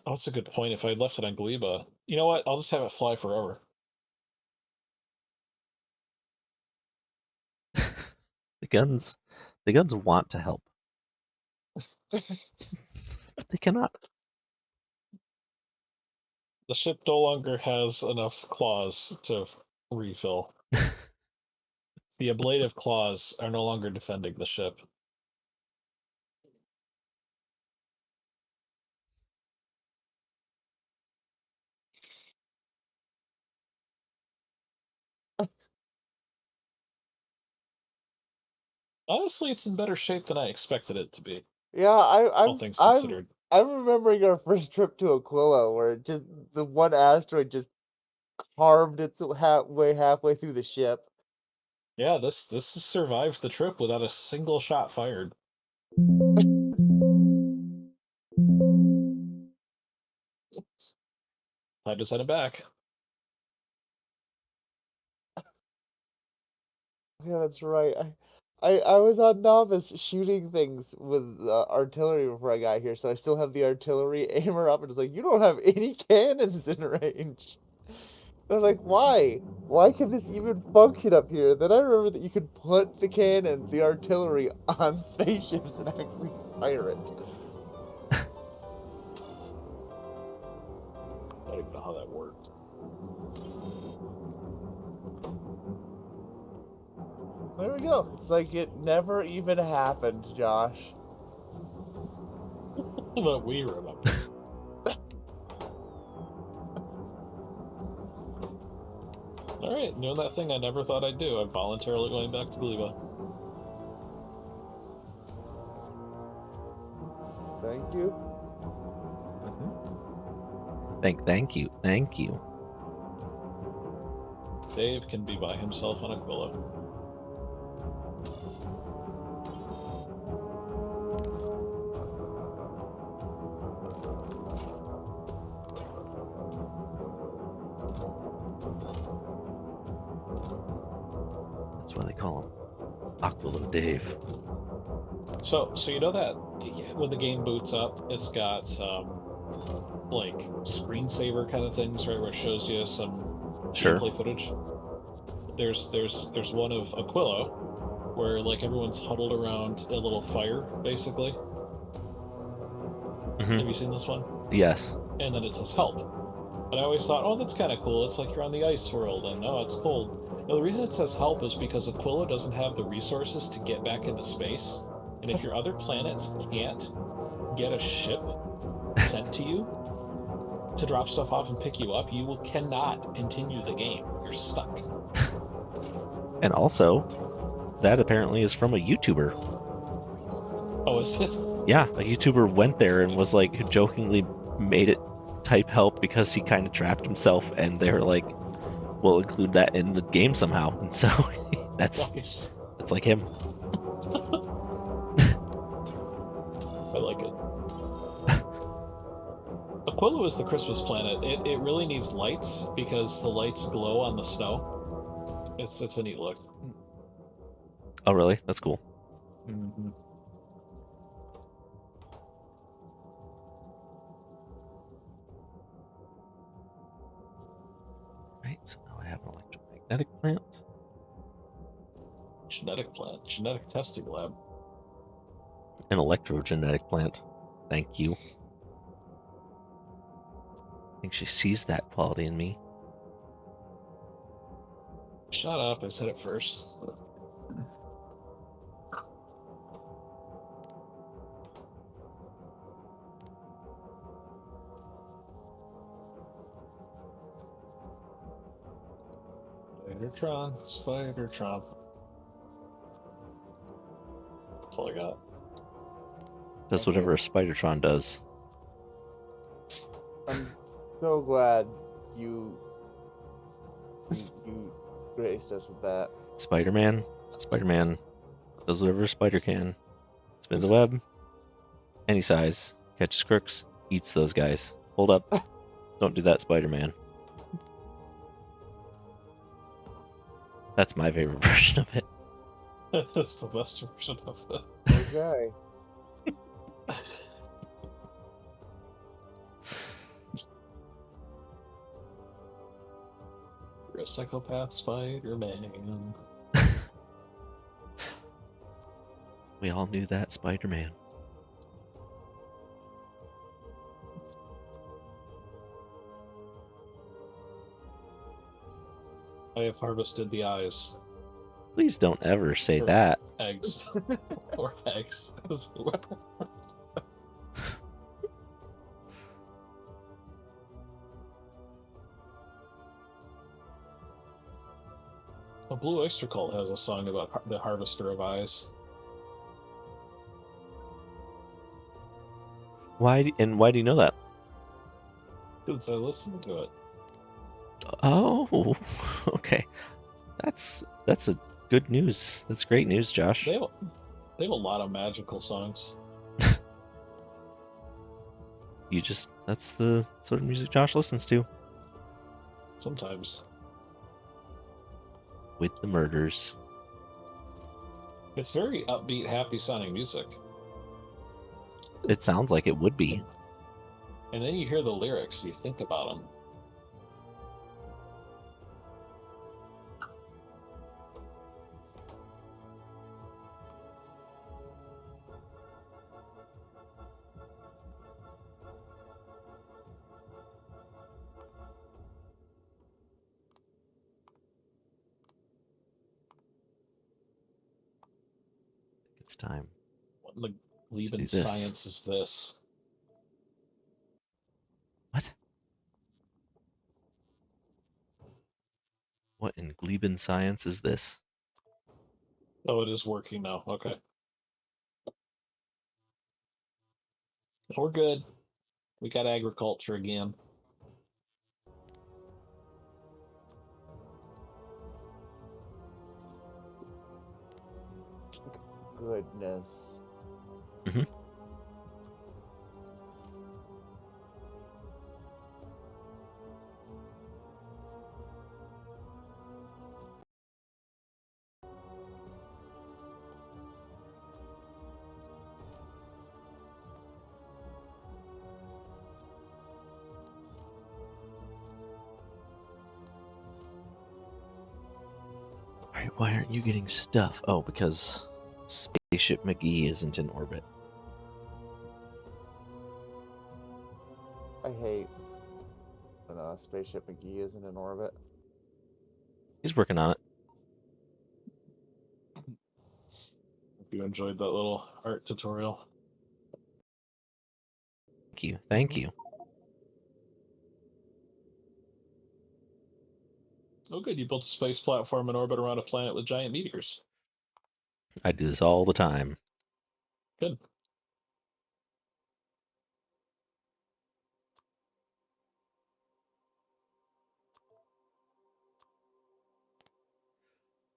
that's a good point. If I left it on Gleba, you know what? I'll just have it fly forever. The guns want to help. But they cannot. The ship no longer has enough claws to refill. The ablative claws are no longer defending the ship. Honestly, it's in better shape than I expected it to be, Yeah, all things considered. I'm remembering our first trip to Aquila, where just the one asteroid just carved its way halfway through the ship. Yeah, this has survived the trip without a single shot fired. Time to send it back. Yeah, that's right. I was on novice shooting things with artillery before I got here, so I still have the artillery aimer up, and it's like, you don't have any cannons in range. And I'm like, why? Why can this even function up here? Then I remember that you could put the cannon, the artillery, on spaceships and actually fire it. I don't even know how that worked. There we go. It's like it never even happened, Josh. But we remember. All right, doing that thing I never thought I'd do. I'm voluntarily going back to Gleba. Thank you. Thank you. Dave can be by himself on Aquila. That's why they call him Aquilo Dave. So you know that when the game boots up, it's got like screensaver kind of things, right, where it shows you some Sure. gameplay footage. There's one of Aquila where like everyone's huddled around a little fire, basically. Mhm. Have you seen this one? Yes. And then it says help. And I always thought, oh, that's kind of cool. It's like you're on the ice world, and no, it's cold. Now, the reason it says help is because Aquila doesn't have the resources to get back into space. And if your other planets can't get a ship sent to you to drop stuff off and pick you up, you cannot continue the game. You're stuck. And also, that apparently is from a YouTuber. Oh, is it? Yeah, a YouTuber went there and was like jokingly made it type help because he kind of trapped himself, and they were like, we'll include that in the game somehow. And so that's Nice. like him. I like it. Aquila is the Christmas planet. It really needs lights because the lights glow on the snow. It's a neat look. Oh, really? That's cool. Mm-hmm. Right, so now I have an electromagnetic plant. Genetic plant, genetic testing lab. An electrogenetic plant. Thank you. I think she sees that quality in me. Shut up! I said it first. Spider-Tron, Spider-Tron. That's all I got. Does Okay. whatever a Spidertron does. I'm so glad you graced us with that. Spider-Man. Spider-Man does whatever a spider can. Spins a web. Any size. Catches crooks. Eats those guys. Hold up. Don't do that, Spider-Man. That's my favorite version of it. That's the best version of it. Okay. You're a psychopath Spider-Man. We all knew that, Spider-Man. I have harvested the eyes. Please don't ever say Or that. Eggs. Or eggs. A Blue Oyster Cult has a song about the harvester of eyes. Why do you know that? Since I listened to it. Oh, okay. That's a good news. That's great news, Josh. They have a lot of magical songs. That's the sort of music Josh listens to. Sometimes. With the murders. It's very upbeat, happy sounding music. It sounds like it would be. And then you hear the lyrics, you think about them. It's time. What in the Gleben do this. science is this? What? What in Gleben science is this? Oh, it is working now. Okay. We're good. We got agriculture again. Goodness. Alright, why aren't you getting stuff? Oh, because Spaceship McGee isn't in orbit. I hate when Spaceship McGee isn't in orbit. He's working on it. Hope you enjoyed that little art tutorial. Thank you. Thank you. Oh, good. You built a space platform in orbit around a planet with giant meteors. I do this all the time. Good.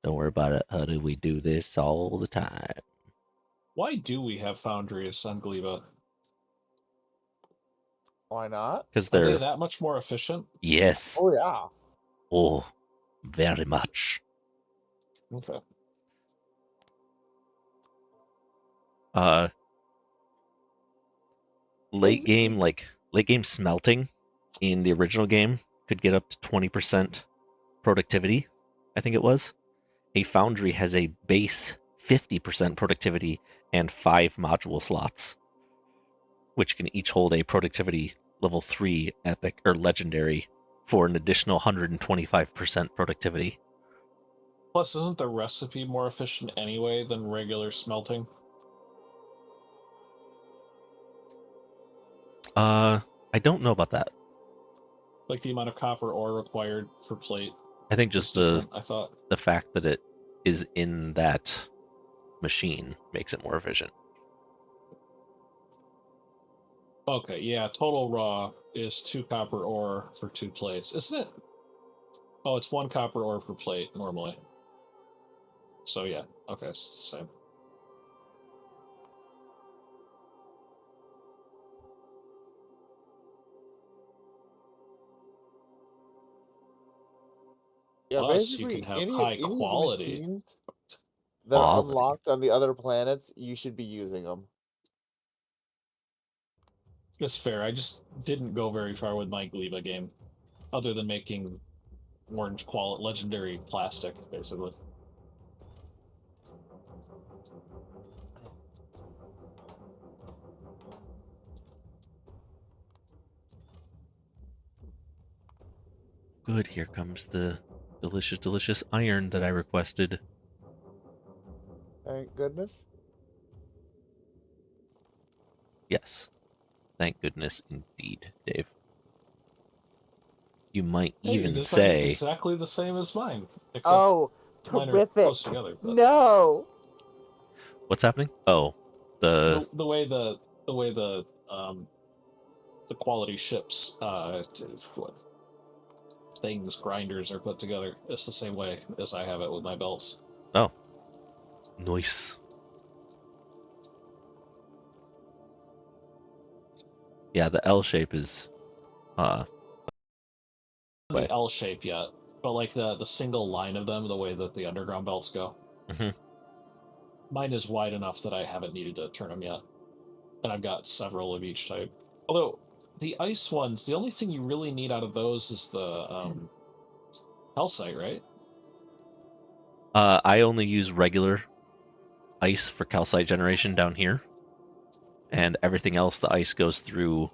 Don't worry about it, Huddy. We do this all the time. Why do we have foundries on Gleba? Why not? Because Are they they're... that much more efficient? Yes. Oh yeah. Oh, very much. Okay. Late game smelting in the original game could get up to 20% productivity, I think it was. A foundry has a base 50% productivity and 5 module slots, which can each hold a productivity level 3 epic or legendary for an additional 125% productivity. Plus, isn't the recipe more efficient anyway than regular smelting? I don't know about that. Like the amount of copper ore required for plate. I think just different. I thought. the fact that it is in that machine makes it more efficient. Okay, yeah, total raw is 2 copper ore for 2 plates, isn't it? Oh, it's 1 copper ore per plate normally. So yeah, okay, it's the same. Yeah, Plus, you basically can have any high of the quality. machines that are Quality. unlocked on the other planets, you should be using them. It's fair. I just didn't go very far with my Gleba game, other than making orange quality legendary plastic, basically. Good, here comes the delicious, delicious iron that I requested. Thank goodness. Yes. Thank goodness indeed, Dave. You might Hey, your even design is say, exactly the same as mine, except Oh, mine are terrific! close together. But No. what's happening? Oh, the the way the quality ships what things grinders are put together, it's the same way as I have it with my belts. oh, nice. Yeah, the L shape is The L shape yet, but like the single line of them, the way that the underground belts go. Mhm. Mine is wide enough that I haven't needed to turn them yet, and I've got several of each type. Although the ice ones, the only thing you really need out of those is the calcite, right? I only use regular ice for calcite generation down here, and everything else the ice goes through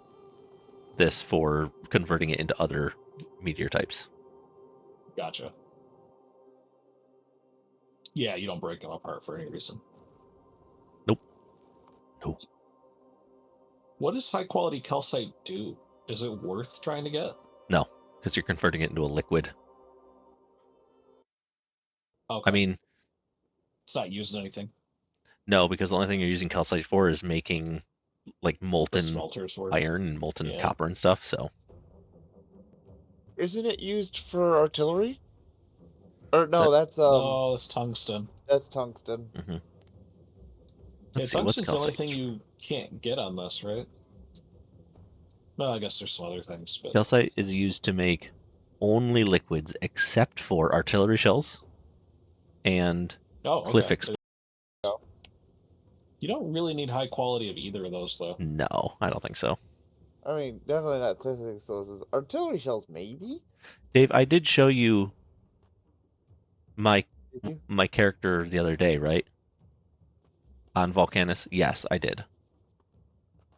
this for converting it into other meteor types. Gotcha. Yeah, you don't break them apart for any reason. Nope. What does high quality calcite do? Is it worth trying to get? No, because you're converting it into a liquid. Okay. I mean, It's not used in anything. no, because the only thing you're using calcite for is making like The molten smelters work. iron and molten Yeah. copper and stuff. So Isn't it used for artillery? Or no, that- that's No, it's tungsten. that's tungsten. let's Yeah, see what's tungsten's the only calcite. thing you can't get on this, right? Well, I guess there's some other things, but Calcite is used to make only liquids except for artillery shells and cliff okay. explosives. You don't really need high quality of either of those, though. No, I don't think so. I mean, definitely not cliff explosives. Artillery shells, maybe. Dave, I did show you my Did you? my character the other day, right? On Volcanus? Yes, I did.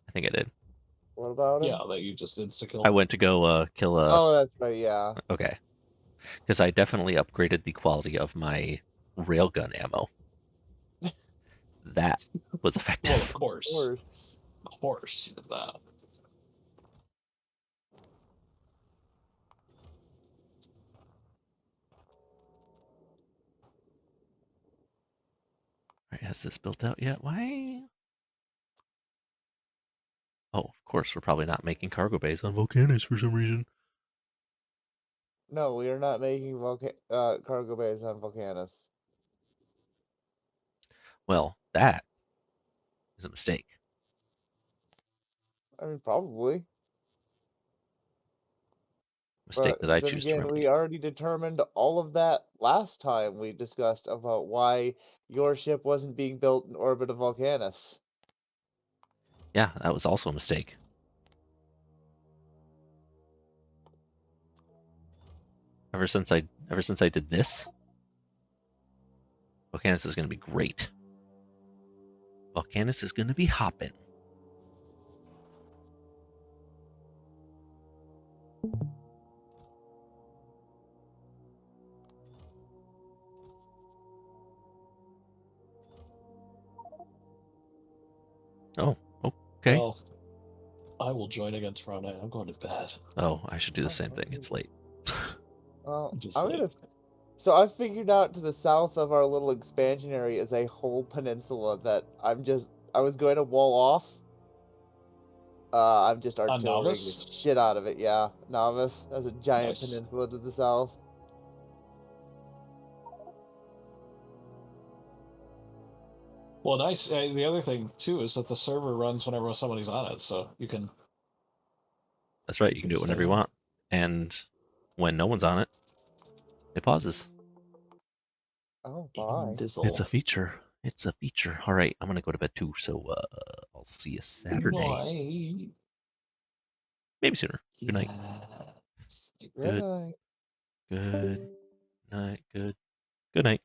I think I did. What about him? Yeah, that you just insta kill. I went to go kill a. Oh, that's right. Yeah. Okay. Because I definitely upgraded the quality of my railgun ammo. That was Well, effective. of course. Of course. Of course, you did that. Right, has this built out yet? Why? Oh, of course, we're probably not making cargo bays on Volcanus for some reason. No, we are not making cargo bays on Volcanus. Well, that is a mistake. I mean, probably. Mistake But that I then choose to again, remedy. we already determined all of that last time we discussed about why your ship wasn't being built in orbit of Volcanus. Yeah, that was also a mistake. Ever since I did this, Volcanus is going to be great. Volcanus is going to be hopping. Oh, okay. Well, I will join against Ron. I'm going to bed. Oh, I should do the same thing. It's late. Well, Just I'm like- gonna So I figured out to the south of our little expansion area is a whole peninsula that I was going to wall off. I'm just artillerying the Novice? shit out of it. Yeah, Novice has a giant Nice. peninsula to the south. Well, nice. The other thing too is that the server runs whenever somebody's on it, so you can. That's right. You can do it whenever you Insane. want, and when no one's on it, it pauses. Oh, bye. Dizzle. It's a feature. It's a feature. All right, I'm gonna go to bed too. So I'll see you Saturday. Night. Maybe sooner. Good night. Yes. Good Good. night. Good night. Good. Good night.